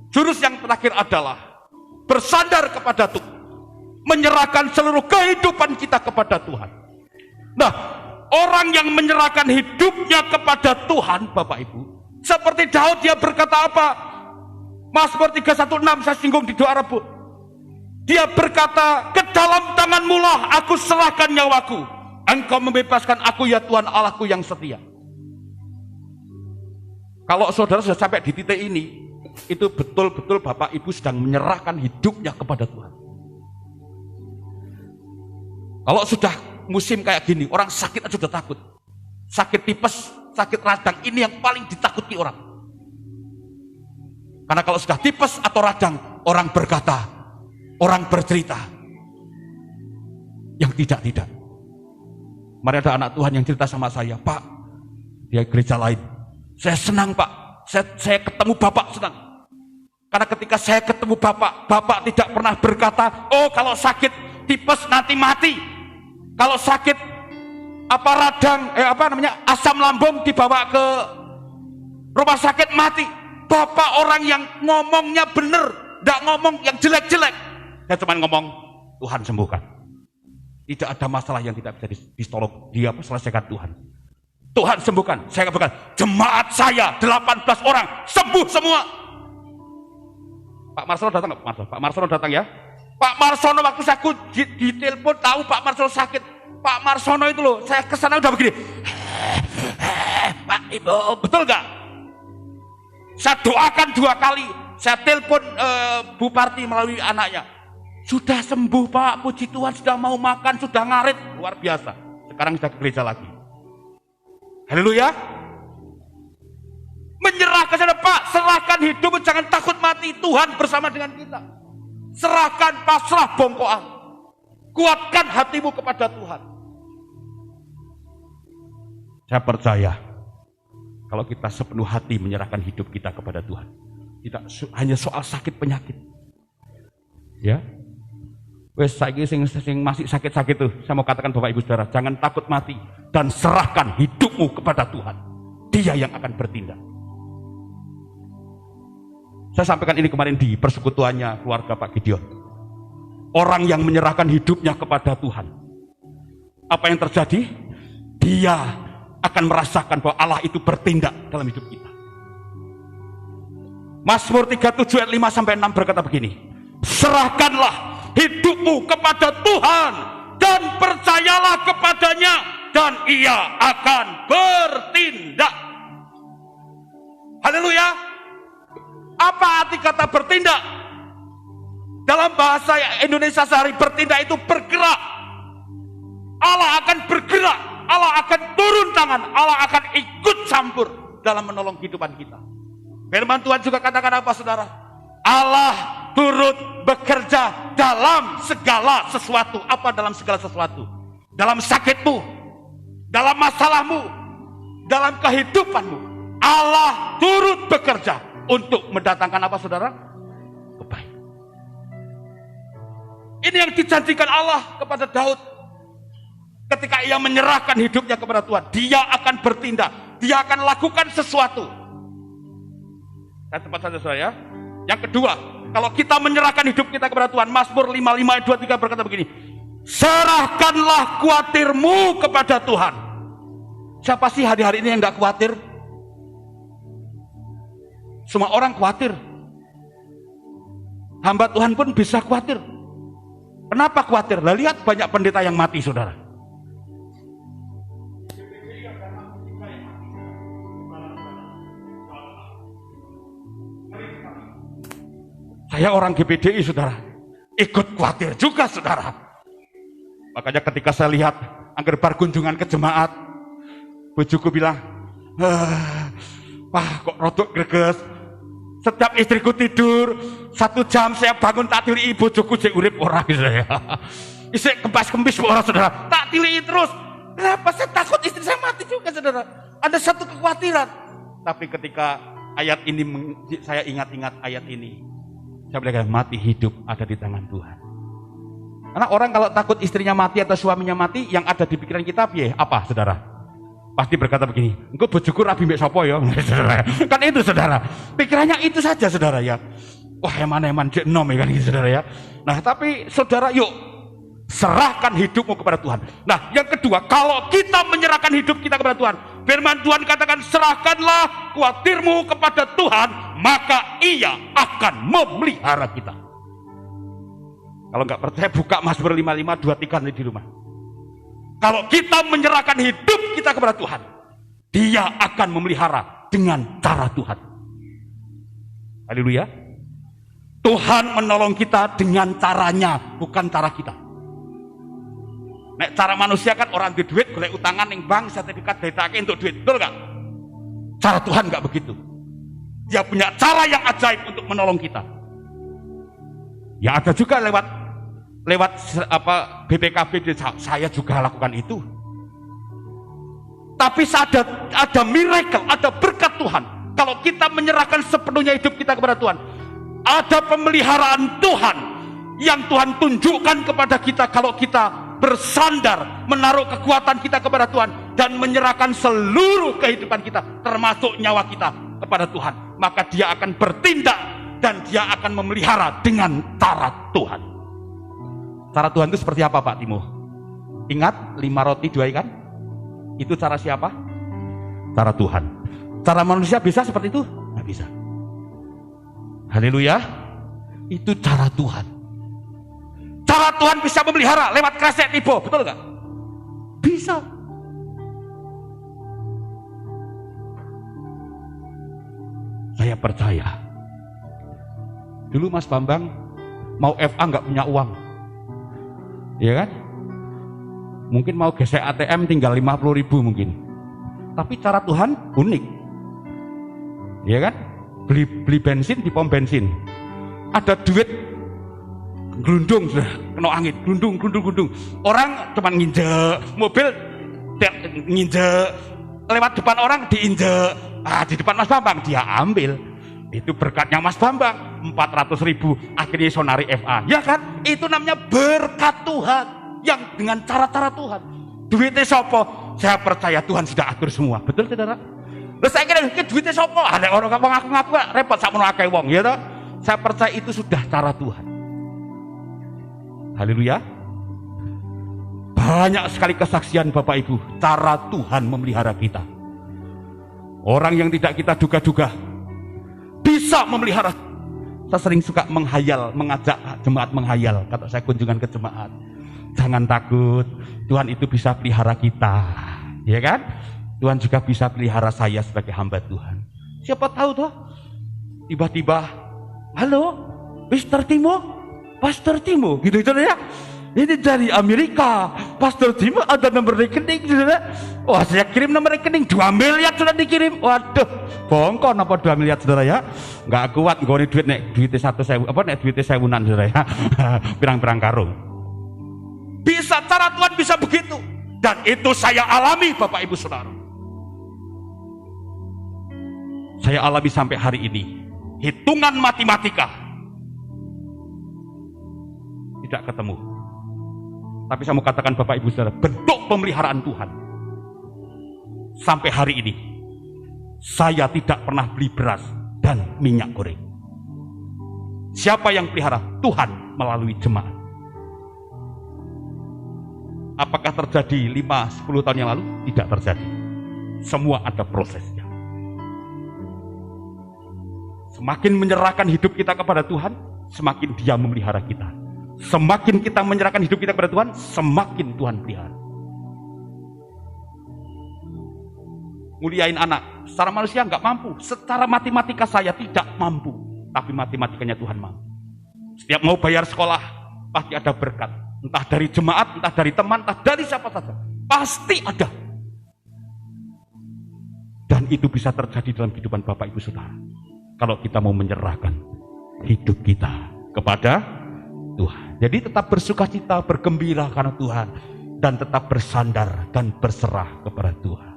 Jurus yang terakhir adalah bersandar kepada Tuhan, menyerahkan seluruh kehidupan kita kepada Tuhan. Nah, orang yang menyerahkan hidupnya kepada Tuhan, Bapak Ibu, seperti Daud, dia berkata apa? Mazmur 316 saya singgung di doa Rebo. Dia berkata, ke dalam tangan-Mu lah aku serahkan nyawaku. Engkau membebaskan aku ya Tuhan Allahku yang setia. Kalau saudara sudah sampai di titik ini, itu betul-betul Bapak Ibu sedang menyerahkan hidupnya kepada Tuhan. Kalau sudah musim kayak gini, orang sakit aja sudah takut. Sakit tipes, sakit radang, ini yang paling ditakuti orang. Karena kalau sudah tipes atau radang, orang berkata, orang bercerita. Yang tidak. Mari ada anak Tuhan yang cerita sama saya, Pak, dia gereja lain. Saya senang Pak, saya ketemu Bapak senang. Karena ketika saya ketemu Bapak tidak pernah berkata, oh kalau sakit tipes nanti mati. Kalau sakit radang, asam lambung dibawa ke rumah sakit mati. Bapak orang yang ngomongnya benar, tidak ngomong yang jelek-jelek. Saya cuma ngomong, Tuhan sembuhkan. Tidak ada masalah yang tidak bisa ditolong, dia selesaikan Tuhan. Tuhan sembuhkan. Saya katakan, jemaat saya 18 orang sembuh semua. Pak Marsono datang nggak? Pak Marsono datang ya. Pak Marsono waktu saya ditelepon tahu Pak Marsono sakit. Pak Marsono itu loh, saya kesana udah begini. Pak Ibu, betul nggak? Saya doakan 2 kali. Saya telepon Bu Parti melalui anaknya. Sudah sembuh Pak, puji Tuhan, sudah mau makan, sudah ngarit, luar biasa. Sekarang sudah ke gereja lagi. Haleluya. Menyerahkan saja Pak, serahkan hidup, jangan takut mati, Tuhan bersama dengan kita. Serahkan, pasrah, bongkoan. Kuatkan hatimu kepada Tuhan. Saya percaya, kalau kita sepenuh hati menyerahkan hidup kita kepada Tuhan, tidak hanya soal sakit penyakit. Ya. Wes saiki sing masih sakit-sakit tuh, saya mau katakan Bapak Ibu Saudara, jangan takut mati dan serahkan hidupmu kepada Tuhan. Dia yang akan bertindak. Saya sampaikan ini kemarin di persekutuannya keluarga Pak Gideon. Orang yang menyerahkan hidupnya kepada Tuhan, apa yang terjadi? Dia akan merasakan bahwa Allah itu bertindak dalam hidup kita. Mazmur 37 ayat 5 sampai 6 berkata begini, serahkanlah hidupmu kepada Tuhan dan percayalah kepadanya dan Ia akan bertindak. Haleluya. Apa arti kata bertindak? Dalam bahasa Indonesia sehari, bertindak itu bergerak. Allah akan bergerak, Allah akan turun tangan, Allah akan ikut campur dalam menolong kehidupan kita. Firman Tuhan juga katakan apa saudara? Allah turut bekerja dalam segala sesuatu. Apa dalam segala sesuatu? Dalam sakitmu, dalam masalahmu, dalam kehidupanmu, Allah turut bekerja untuk mendatangkan apa saudara? Kebaikan. Ini yang dijanjikan Allah kepada Daud. Ketika ia menyerahkan hidupnya kepada Tuhan, dia akan bertindak, dia akan lakukan sesuatu. Saya cepat saja saudara ya. Yang kedua, kalau kita menyerahkan hidup kita kepada Tuhan, Mazmur 55 ayat 23 berkata begini, serahkanlah khawatirmu kepada Tuhan. Siapa sih hari-hari ini yang tidak khawatir? Semua orang khawatir. Hamba Tuhan pun bisa khawatir. Kenapa khawatir? Lah lihat banyak pendeta yang mati saudara. Saya orang GPDI saudara, ikut khawatir juga saudara. Makanya ketika saya lihat angker bar kunjungan ke jemaat, bojoku bilang, Pak kok rodok greges. Setiap istriku tidur 1 jam saya bangun tak tiri bojoku cek urip ora saya. Istri kempis orang saudara, tak tiliin terus. Kenapa? Saya takut istri saya mati juga saudara. Ada satu kekhawatiran. Tapi ketika ayat ini saya ingat-ingat ayat ini, saya bilang mati hidup ada di tangan Tuhan. Karena orang kalau takut istrinya mati atau suaminya mati, yang ada di pikiran kita apa saudara? Pasti berkata begini, engkau bojoku rabi mbek sapa ya? Kan itu saudara. Pikirannya itu saja saudara ya. Wah eman-eman jek nom ya kan gitu saudara ya. Nah tapi saudara yuk serahkan hidupmu kepada Tuhan. Nah yang kedua, kalau kita menyerahkan hidup kita kepada Tuhan, firman Tuhan katakan serahkanlah khawatirmu kepada Tuhan, maka Ia akan memelihara kita. Kalau nggak percaya buka Mazmur 55 2-3 di rumah. Kalau kita menyerahkan hidup kita kepada Tuhan, Dia akan memelihara dengan cara Tuhan. Haleluya. Tuhan menolong kita dengan caranya, bukan cara kita. Nek cara manusia kan orang di duit, golek utangan ning bank, sertifikat betake untuk duit, betul nggak? Cara Tuhan nggak begitu. Dia punya cara yang ajaib untuk menolong kita. Ya ada juga lewat BPKB, saya juga lakukan itu. Tapi ada miracle, ada berkat Tuhan. Kalau kita menyerahkan sepenuhnya hidup kita kepada Tuhan, ada pemeliharaan Tuhan yang Tuhan tunjukkan kepada kita kalau kita bersandar, menaruh kekuatan kita kepada Tuhan dan menyerahkan seluruh kehidupan kita, termasuk nyawa kita kepada Tuhan. Maka Dia akan bertindak dan Dia akan memelihara dengan cara Tuhan. Cara Tuhan itu seperti apa Pak Timo? Ingat 5 roti 2 ikan? Itu cara siapa? Cara Tuhan. Cara manusia bisa seperti itu? Nggak bisa. Haleluya. Itu cara Tuhan. Cara Tuhan bisa memelihara lewat kresek tiba, betul nggak? Bisa. Saya percaya. Dulu Mas Bambang mau FA nggak punya uang, ya kan? Mungkin mau gesek ATM tinggal 50.000 mungkin. Tapi cara Tuhan unik, ya kan? Beli bensin di pom bensin, ada duit gelundung sudah kena angin, gelundung. Orang cuma nginjek, mobil nginjek, lewat depan orang diinjek. Di depan Mas Bambang dia ambil. Itu berkatnya Mas Bambang, 400.000 akhirnya sonari FA, ya kan? Itu namanya berkat Tuhan yang dengan cara-cara Tuhan. Duitnya sopo? Saya percaya Tuhan sudah atur semua, betul saudara? Terus saya kira duitnya sopo? Ada orang ngaku-ngaku repot sak menawa akeh wong, ya toh? Saya percaya itu sudah cara Tuhan. Haleluya. Banyak sekali kesaksian Bapak Ibu, cara Tuhan memelihara kita. Orang yang tidak kita duga-duga bisa memelihara. Saya sering suka menghayal, mengajak jemaat menghayal. Kalau saya kunjungan ke jemaat, jangan takut, Tuhan itu bisa pelihara kita, ya kan? Tuhan juga bisa pelihara saya sebagai hamba Tuhan. Siapa tahu toh, tiba-tiba, halo, Pastor Timo, gitu ya. Ini dari Amerika, Pastor Timo ada nomor rekening, saudara. Wah, saya kirim nomor rekening 2 miliar sudah dikirim. Waduh, bongkon apa 2 miliar saudara ya? Nggak kuat nggone duit nek duitnya 1.000 apa nek duitnya 1.000-an saudara ya. Pirang-pirang karung. Bisa, cara Tuhan bisa begitu. Dan itu saya alami Bapak Ibu Saudara. Saya alami sampai hari ini. Hitungan matematika tidak ketemu. Tapi saya mau katakan Bapak Ibu Saudara, bentuk pemeliharaan Tuhan. Sampai hari ini, saya tidak pernah beli beras dan minyak goreng. Siapa yang pelihara? Tuhan melalui jemaat. Apakah terjadi 5-10 tahun yang lalu? Tidak terjadi. Semua ada prosesnya. Semakin menyerahkan hidup kita kepada Tuhan, semakin Dia memelihara kita. Semakin kita menyerahkan hidup kita kepada Tuhan, semakin Tuhan pelihara. Muliain anak, secara manusia nggak mampu, secara matematika saya tidak mampu, tapi matematikanya Tuhan mampu. Setiap mau bayar sekolah, pasti ada berkat. Entah dari jemaat, entah dari teman, entah dari siapa saja, pasti ada. Dan itu bisa terjadi dalam kehidupan Bapak Ibu Saudara, kalau kita mau menyerahkan hidup kita kepada Tuhan. Jadi tetap bersukacita, bergembira karena Tuhan, dan tetap bersandar dan berserah kepada Tuhan.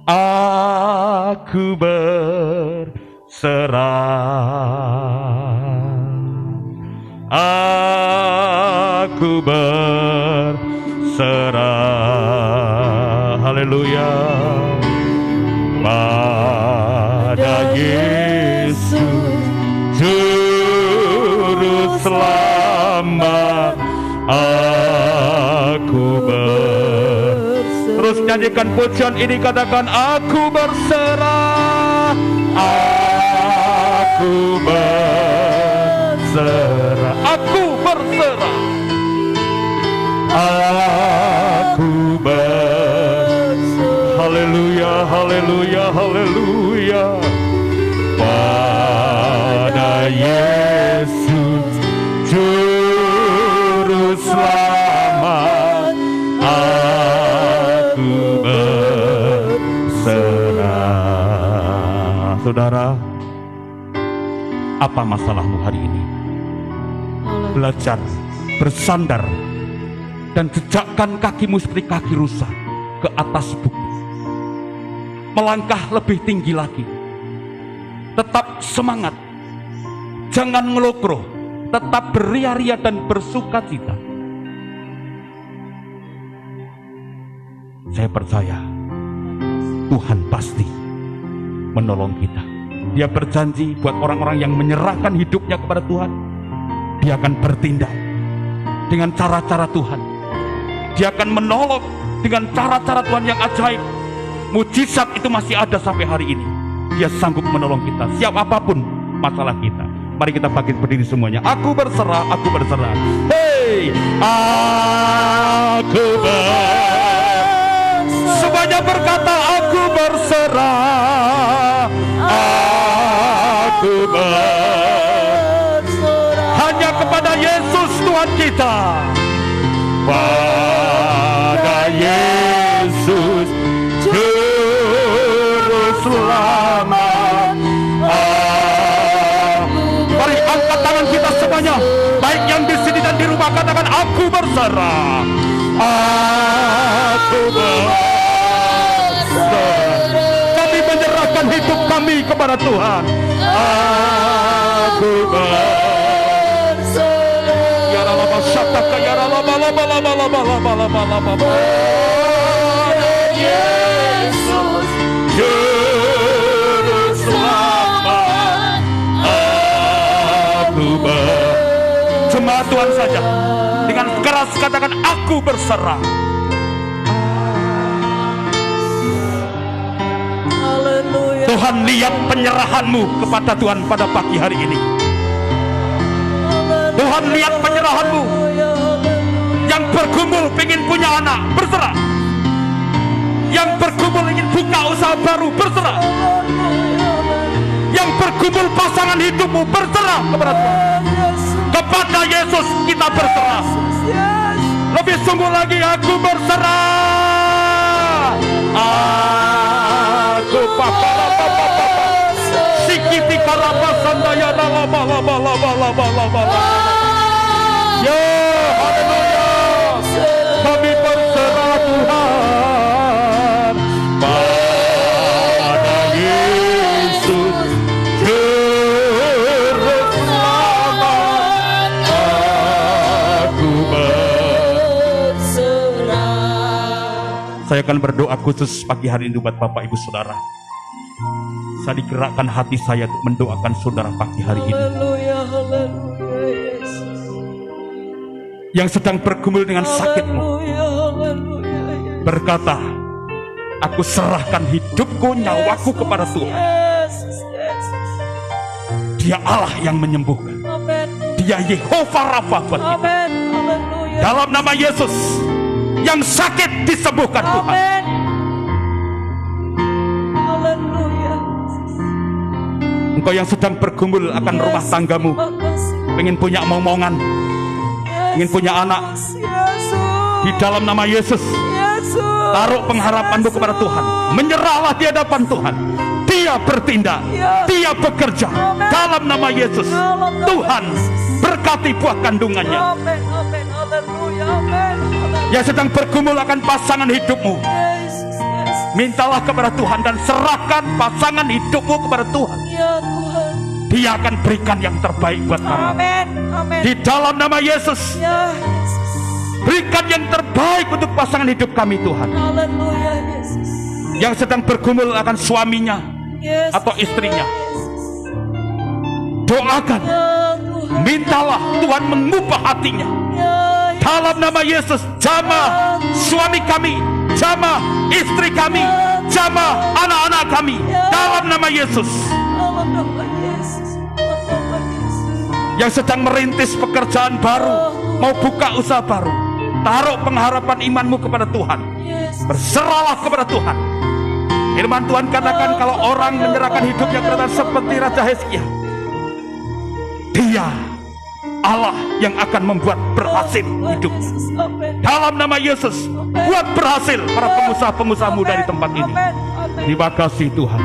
Aku berserah, aku berserah, haleluya, pada Yesus Juru Selamat. Aku terus nyanyikan pujian ini, katakan aku berserah, aku berserah, aku berserah, aku berserah, haleluya, haleluya, haleluya, pada Yesus Juru Selamat. Aku berserah. Saudara, apa masalahmu hari ini? Belajar bersandar dan jejakkan kakimu seperti kaki rusa ke atas bukit. Melangkah lebih tinggi lagi. Tetap semangat, jangan ngelokro, tetap beria-ria dan bersukacita. Saya percaya Tuhan pasti menolong kita. Dia berjanji buat orang-orang yang menyerahkan hidupnya kepada Tuhan, Dia akan bertindak dengan cara-cara Tuhan. Dia akan menolong dengan cara-cara Tuhan yang ajaib. Mujizat itu masih ada sampai hari ini. Dia sanggup menolong kita, siap apapun masalah kita. Mari kita bangkit berdiri semuanya. Aku berserah, aku berserah. Hei, aku berserah. Semuanya berkata, aku berserah, aku berserah. Hanya kepada Yesus Tuhan kita. Pada Yesus Juru Selamat. Mari angkat tangan kita semuanya, baik yang di sini dan di rumah, katakan aku berserah, aku berserah. Kami menyerahkan hidup kami kepada Tuhan. Aku berserah. Ya Allah, syataka ya Allah, bala. Yesus Juru Selamat. Aku berserah. Jemaat Tuhan saja dengan keras katakan aku berserah. Tuhan lihat penyerahanmu kepada Tuhan pada pagi hari ini. Tuhan lihat penyerahanmu. Yang bergumul ingin punya anak, berserah. Yang bergumul ingin buka usaha baru, berserah. Yang bergumul pasangan hidupmu, berserah kepada Tuhan. Kepada Yesus kita berserah. Lebih sungguh lagi, aku berserah. Aku sikiti karapa sandaya bala. Ya, haleluya. Kami berserah Tuhan pada Yesus Juru Selamat. Aku berserah. Saya akan berdoa khusus pagi hari ini buat Bapak Ibu Saudara. Saya digerakkan hati saya untuk mendoakan saudara pagi hari ini. Haleluya, haleluya, Yesus. Yang sedang bergumul dengan sakitmu, Haleluya, haleluya, Yesus. berkata, aku serahkan hidupku, nyawaku kepada Tuhan. Yesus, Yesus. Dia Allah yang menyembuhkan. Amin. Dia Yehova Rafa buat kita. Amin. Haleluya. Dalam nama Yesus, yang sakit disembuhkan Tuhan. Amin. Haleluya. Engkau yang sedang bergumul akan rumah tanggamu, Makasih. ingin punya momongan, ingin punya anak, Yesus. di dalam nama Yesus, Yesus. taruh pengharapanmu kepada Tuhan. Menyerahlah di hadapan Tuhan. Dia bertindak, Dia bekerja dalam nama Yesus. Tuhan berkati buah kandungannya. Amin, amin, haleluya, amin, haleluya. Yang sedang bergumul akan pasangan hidupmu, Yesus, Yesus. mintalah kepada Tuhan dan serahkan pasangan hidupmu kepada Tuhan. Ya Tuhan. Dia akan berikan yang terbaik buat kamu. Amin, amin. Di dalam nama Yesus, Ya Yesus. berikan yang terbaik untuk pasangan hidup kami Tuhan. Haleluya, Yesus. Yang sedang bergumul akan suaminya Yesus. atau istrinya, Yesus. doakan, Ya Tuhan. mintalah Tuhan mengubah hatinya. Ya Dalam nama Yesus, jamah suami kami, jamah istri kami, jamah anak-anak kami. Dalam nama Yesus. dalam nama Yesus. Dalam nama Yesus. Yang sedang merintis pekerjaan baru, mau buka usaha baru, taruh pengharapan imanmu kepada Tuhan. Yesus. Berserahlah kepada Tuhan. Firman Tuhan katakan kalau orang menyerahkan hidupnya kepada Tuhan seperti Raja Hizkia, Dia Allah yang akan membuat berhasil hidup. Yesus, amin. Dalam nama Yesus, buat berhasil para pengusaha-pengusaha muda di tempat ini. Amin, amin. Terima kasih Tuhan.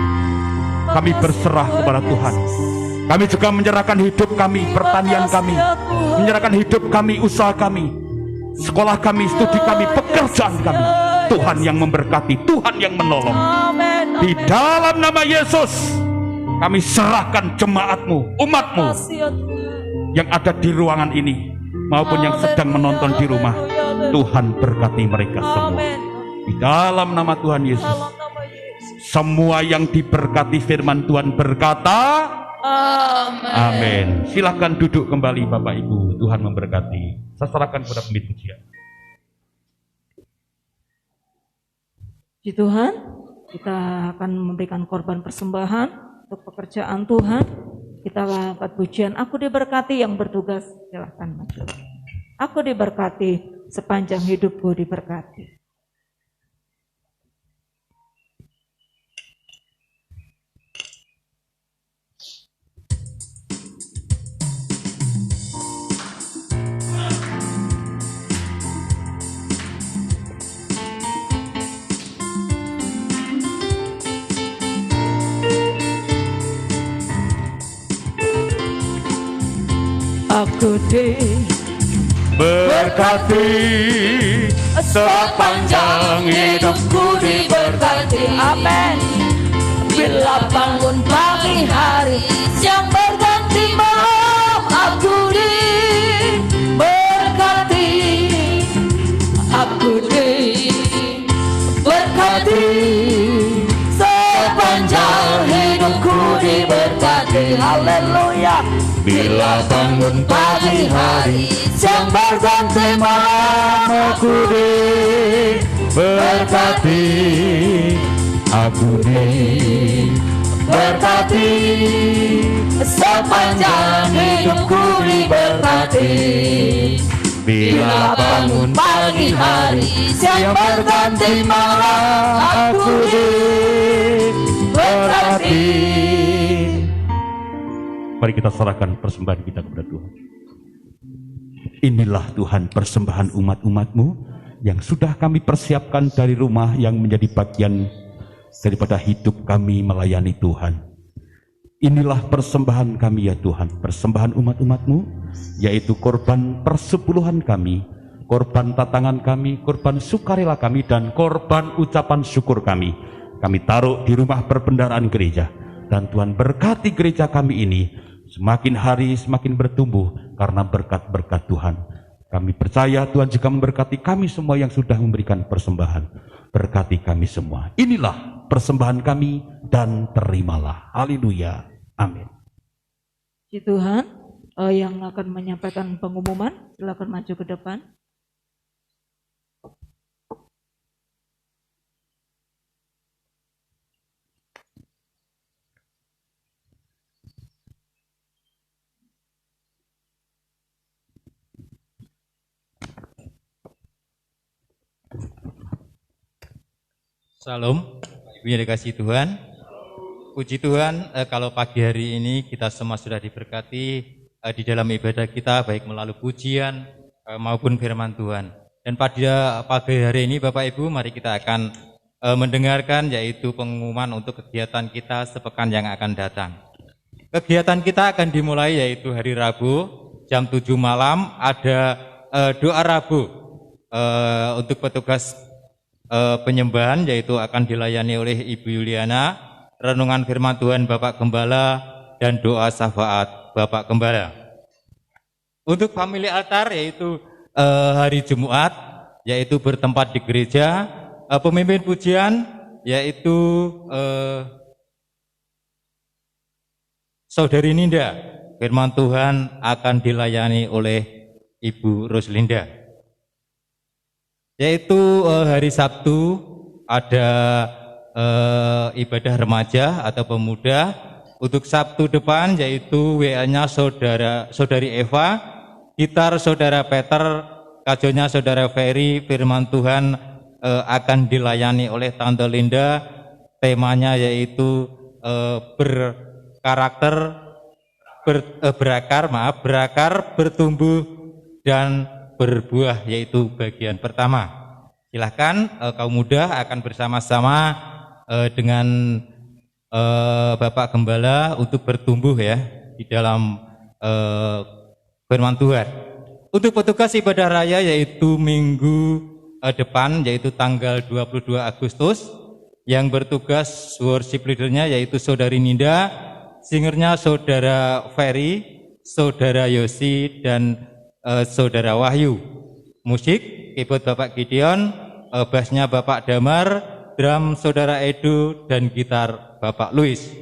Kami berserah kepada Tuhan. Kami juga menyerahkan hidup kami, pertanian kami, menyerahkan hidup kami, usaha kami, sekolah kami, studi kami, pekerjaan kami. Tuhan yang memberkati, Tuhan yang menolong. Amin, Di dalam nama Yesus, kami serahkan jemaatmu, umatmu kasih ya Tuhan. yang ada di ruangan ini maupun yang sedang menonton di rumah. Tuhan berkati mereka semua. Amin. Di dalam nama Tuhan Yesus, Dalam nama Yesus. semua yang diberkati firman Tuhan berkata, Amin. amin. Silakan duduk kembali Bapak Ibu. Tuhan memberkati. Saya serahkan kepada pemimpin pujian. Puji Tuhan, kita akan memberikan korban persembahan untuk pekerjaan Tuhan. Kita angkat pujian, aku diberkati yang bertugas, silahkan maju. Aku diberkati, sepanjang hidupku diberkati. Aku Berkati sepanjang hidupku diberkati. Amin. Bila bangun pagi hari, siang berganti malam, aku diberkati. Aku diberkati, sepanjang hidupku diberkati. Haleluya. Bila bangun pagi hari, siang berganti malam, aku diberkati. Aku diberkati, sepanjang hidupku diberkati. Bila bangun pagi hari, siang berganti malam, aku diberkati. Mari kita serahkan persembahan kita kepada Tuhan. Inilah Tuhan persembahan umat-umat-Mu yang sudah kami persiapkan dari rumah yang menjadi bagian daripada hidup kami melayani Tuhan. Inilah persembahan kami ya Tuhan, persembahan umat-umat-Mu, yaitu korban persepuluhan kami, korban tatangan kami, korban sukarela kami, dan korban ucapan syukur kami. Kami taruh di rumah perbendaharaan gereja, dan Tuhan berkati gereja kami ini, semakin hari semakin bertumbuh karena berkat-berkat Tuhan. Kami percaya Tuhan juga memberkati kami semua yang sudah memberikan persembahan. Berkati kami semua. Inilah persembahan kami dan terimalah. Haleluya. Amin. Puji Tuhan, yang akan menyampaikan pengumuman, silakan maju ke depan. Salam, Ibu yang dikasihi Tuhan. Puji Tuhan, kalau pagi hari ini kita semua sudah diberkati di dalam ibadah kita, baik melalui pujian maupun firman Tuhan. Dan pada pagi hari ini Bapak Ibu, mari kita akan mendengarkan yaitu pengumuman untuk kegiatan kita sepekan yang akan datang. Kegiatan kita akan dimulai yaitu hari Rabu jam 7 malam ada doa Rabu untuk petugas penyembahan yaitu akan dilayani oleh Ibu Yuliana, renungan firman Tuhan Bapak Gembala, dan doa syafaat Bapak Gembala. Untuk family altar yaitu hari Jumat yaitu bertempat di gereja, pemimpin pujian yaitu Saudari Ninda. Firman Tuhan akan dilayani oleh Ibu Roslinda. Yaitu hari Sabtu ada ibadah remaja atau pemuda. Untuk Sabtu depan yaitu WA-nya Saudari Eva, gitar Saudara Peter, kajonya Saudara Ferry. Firman Tuhan akan dilayani oleh Tante Linda. Temanya yaitu berakar, bertumbuh dan berbuah, yaitu bagian pertama. Silahkan kaum muda akan bersama-sama dengan Bapak Gembala untuk bertumbuh ya di dalam firman Tuhan. Untuk petugas ibadah raya yaitu minggu depan yaitu tanggal 22 Agustus, yang bertugas worship leadernya yaitu Saudari Ninda, singernya Saudara Ferry, Saudara Yosi, dan Saudara Wahyu. Musik, keyboard Bapak Gideon, bassnya Bapak Damar, drum Saudara Edo, dan gitar Bapak Luis.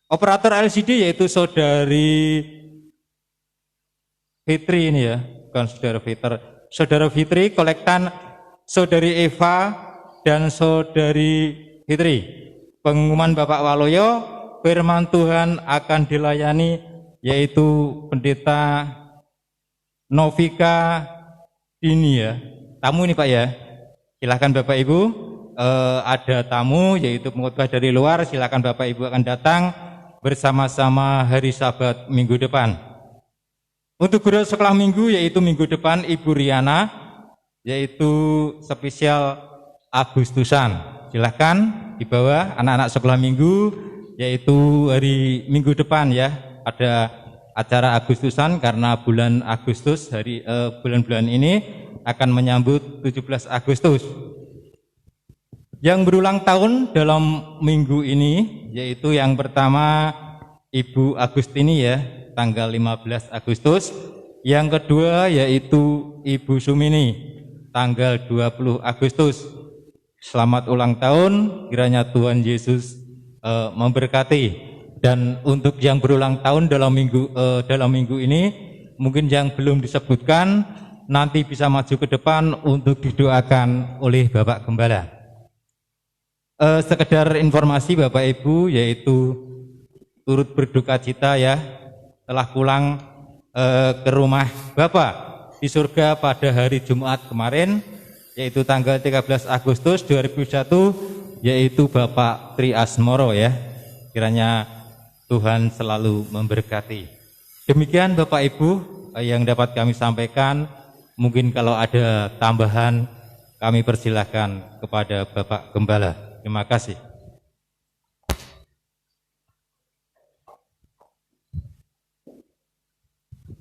Operator LCD yaitu Saudari Fitri ini ya, bukan Saudara Fitri. Saudara Fitri, kolektan Saudari Eva, dan Saudari Fitri. Pengumuman Bapak Waloyo, firman Tuhan akan dilayani yaitu Pendeta Novika ini ya. Tamu ini Pak ya. Silakan Bapak Ibu, ada tamu yaitu pengkhotbah dari luar, silakan Bapak Ibu akan datang bersama-sama hari Sabat minggu depan. Untuk guru sekolah minggu yaitu minggu depan Ibu Riana, yaitu spesial Agustusan. Silahkan di bawah anak-anak sekolah minggu, yaitu hari minggu depan ya, ada acara Agustusan karena bulan Agustus bulan-bulan ini akan menyambut 17 Agustus. Yang berulang tahun dalam minggu ini yaitu yang pertama Ibu Agustini ya, tanggal 15 Agustus. Yang kedua yaitu Ibu Sumini, tanggal 20 Agustus. Selamat ulang tahun, kiranya Tuhan Yesus memberkati. Dan untuk yang berulang tahun dalam minggu ini, mungkin yang belum disebutkan nanti bisa maju ke depan untuk didoakan oleh Bapak Gembala. Sekedar informasi Bapak Ibu, yaitu turut berduka cita ya, telah pulang ke rumah Bapak di surga pada hari Jumat kemarin, yaitu tanggal 13 Agustus 2001, yaitu Bapak Tri Asmoro ya. Kiranya Tuhan selalu memberkati. Demikian Bapak Ibu yang dapat kami sampaikan. Mungkin kalau ada tambahan kami persilahkan kepada Bapak Gembala. Terima kasih.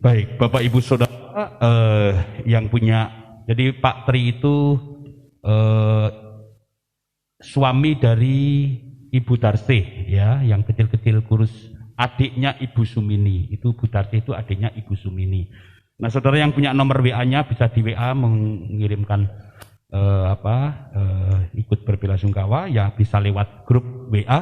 Baik, Bapak Ibu Saudara yang punya, jadi Pak Tri itu suami dari Ibu Tarsih ya, yang kecil-kecil kurus, adiknya Ibu Sumini. Itu Bu Tarsih itu adiknya Ibu Sumini. Nah, saudara yang punya nomor WA-nya bisa di WA mengirimkan ikut berbelasungkawa ya, bisa lewat grup WA.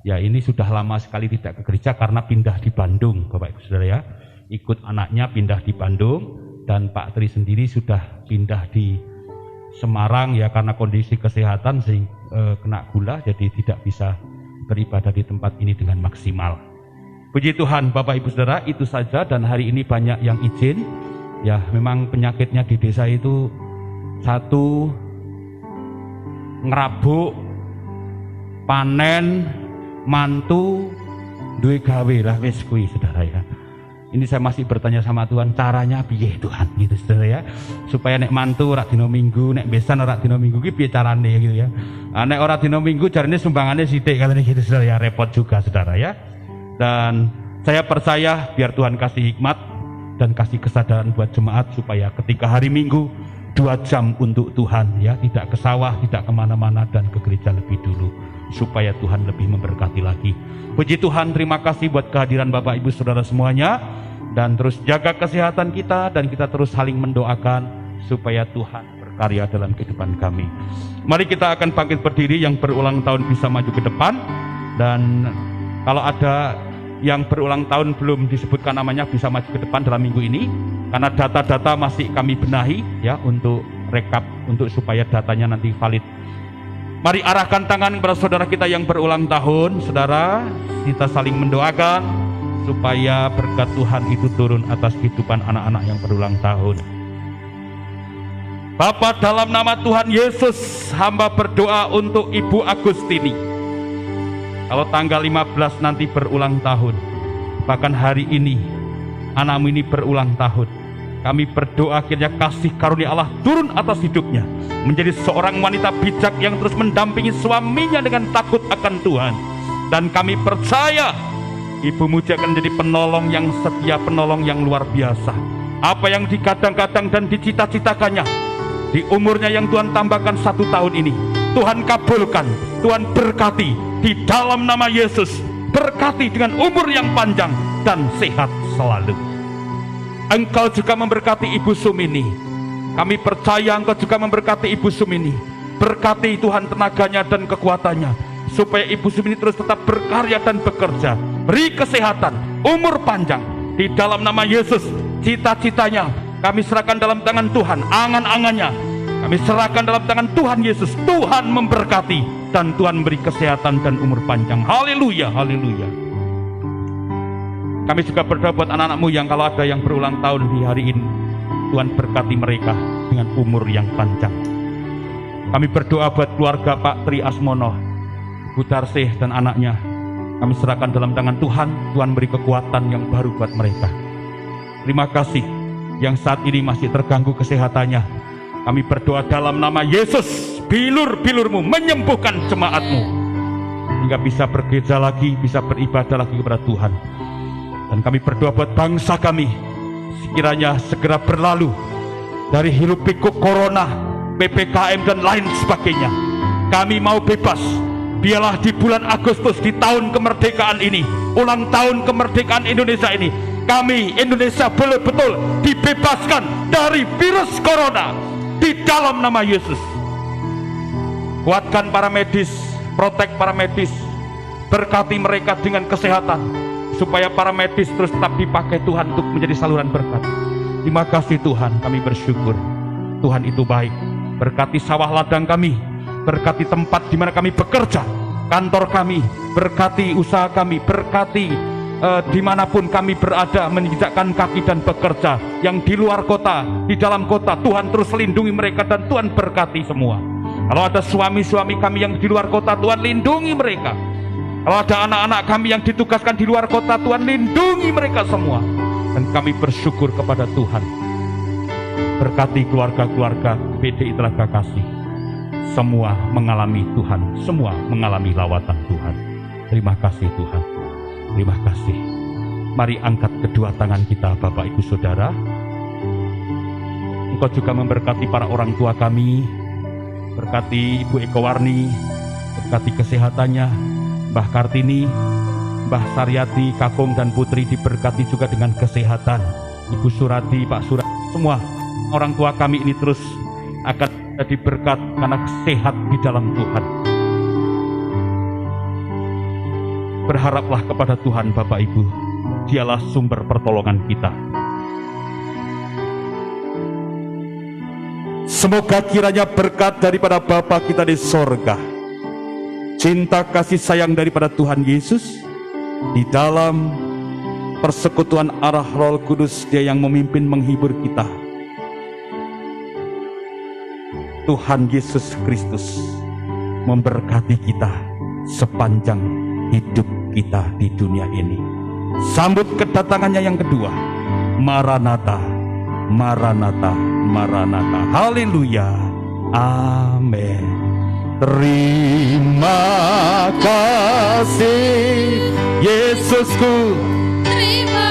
Ya, ini sudah lama sekali tidak ke gereja karena pindah di Bandung, Bapak Ibu Saudara ya. Ikut anaknya pindah di Bandung, dan Pak Tri sendiri sudah pindah di Semarang ya, karena kondisi kesehatan sehingga kena gula, jadi tidak bisa beribadah di tempat ini dengan maksimal. Puji Tuhan Bapak Ibu Saudara, itu saja. Dan hari ini banyak yang izin ya, memang penyakitnya di desa itu satu, ngerabuk, panen, mantu, duwe gawe lah wis kuwi Saudara ya. Ini saya masih bertanya sama Tuhan, caranya piye Tuhan gitu saudara ya. Supaya nek mantu ora dina Minggu, nek besan ora dina Minggu ki piye carane gitu ya. Nek ora dina Minggu jarine sumbangane sithik katanya gitu saudara ya, repot juga saudara ya. Dan saya percaya biar Tuhan kasih hikmat dan kasih kesadaran buat jemaat supaya ketika hari Minggu 2 jam untuk Tuhan ya, tidak ke sawah, tidak kemana-mana dan ke gereja lebih dulu supaya Tuhan lebih memberkati lagi. Puji Tuhan, terima kasih buat kehadiran Bapak Ibu Saudara semuanya, dan terus jaga kesehatan kita dan kita terus saling mendoakan supaya Tuhan berkarya dalam kehidupan kami. Mari kita akan bangkit berdiri, yang berulang tahun bisa maju ke depan, dan kalau ada yang berulang tahun belum disebutkan namanya bisa maju ke depan dalam minggu ini, karena data-data masih kami benahi ya untuk rekap, untuk supaya datanya nanti valid. Mari arahkan tangan kepada saudara kita yang berulang tahun. Saudara, kita saling mendoakan supaya berkat Tuhan itu turun atas kehidupan anak-anak yang berulang tahun. Bapa, dalam nama Tuhan Yesus, hamba berdoa untuk Ibu Agustini. Kalau tanggal 15 nanti berulang tahun, bahkan hari ini anakmu ini berulang tahun, kami berdoa akhirnya kasih karunia Allah turun atas hidupnya, menjadi seorang wanita bijak yang terus mendampingi suaminya dengan takut akan Tuhan. Dan kami percaya Ibu Muji akan menjadi penolong yang setia, penolong yang luar biasa. Apa yang digadang-gadang dan dicita-citakannya di umurnya yang Tuhan tambahkan 1 tahun ini, Tuhan kabulkan, Tuhan berkati di dalam nama Yesus. Berkati dengan umur yang panjang dan sehat selalu. Engkau juga memberkati Ibu Sumini. Kami percaya Engkau juga memberkati Ibu Sumini. Berkati Tuhan tenaganya dan kekuatannya, supaya Ibu Sumini terus tetap berkarya dan bekerja. Beri kesehatan, umur panjang di dalam nama Yesus. Cita-citanya kami serahkan dalam tangan Tuhan, angan-angannya kami serahkan dalam tangan Tuhan Yesus. Tuhan memberkati dan Tuhan beri kesehatan dan umur panjang. Haleluya, haleluya. Kami juga berdoa buat anak-anakmu yang kalau ada yang berulang tahun di hari ini, Tuhan berkati mereka dengan umur yang panjang. Kami berdoa buat keluarga Pak Tri Asmono, Bu Darsih dan anaknya. Kami serahkan dalam tangan Tuhan. Tuhan beri kekuatan yang baru buat mereka. Terima kasih yang saat ini masih terganggu kesehatannya. Kami berdoa dalam nama Yesus, bilur-bilurmu menyembuhkan jemaatmu, hingga bisa bergereja lagi, bisa beribadah lagi kepada Tuhan. Dan kami berdoa buat bangsa kami, sekiranya segera berlalu dari hiruk pikuk corona, PPKM dan lain sebagainya. Kami mau bebas. Biarlah di bulan Agustus, di tahun kemerdekaan ini, ulang tahun kemerdekaan Indonesia ini, kami Indonesia betul-betul dibebaskan dari virus corona di dalam nama Yesus. Kuatkan para medis, protek para medis, berkati mereka dengan kesehatan, supaya para medis terus tetap dipakai Tuhan untuk menjadi saluran berkat. Terima kasih Tuhan, kami bersyukur. Tuhan itu baik. Berkati sawah ladang kami, berkati tempat di mana kami bekerja, kantor kami, berkati usaha kami, berkati dimanapun kami berada, menginjakkan kaki dan bekerja, yang di luar kota, di dalam kota. Tuhan terus lindungi mereka dan Tuhan berkati semua. Kalau ada suami-suami kami yang di luar kota, Tuhan lindungi mereka. Kalau ada anak-anak kami yang ditugaskan di luar kota, Tuhan lindungi mereka semua. Dan kami bersyukur kepada Tuhan. Berkati keluarga-keluarga PDI Telaga Kasih. Semua mengalami Tuhan, semua mengalami lawatan Tuhan. Terima kasih Tuhan. Terima kasih. Mari angkat kedua tangan kita, Bapak Ibu Saudara. Engkau juga memberkati para orang tua kami. Berkati Ibu Eko Warni, berkati kesehatannya. Mbah Kartini, Mbah Saryati, Kakung dan Putri diberkati juga dengan kesehatan. Ibu Surati, Pak Surat, semua orang tua kami ini terus akan jadi berkat karena sehat di dalam Tuhan. Berharaplah kepada Tuhan Bapak Ibu, Dialah sumber pertolongan kita. Semoga kiranya berkat daripada Bapa kita di sorga, cinta kasih sayang daripada Tuhan Yesus, di dalam persekutuan arah Roh Kudus, Dia yang memimpin menghibur kita, Tuhan Yesus Kristus memberkati kita sepanjang hidup kita di dunia ini. Sambut kedatangannya yang kedua. Maranatha, Maranatha, Maranatha. Haleluya. Amin. Terima kasih Yesusku. Terima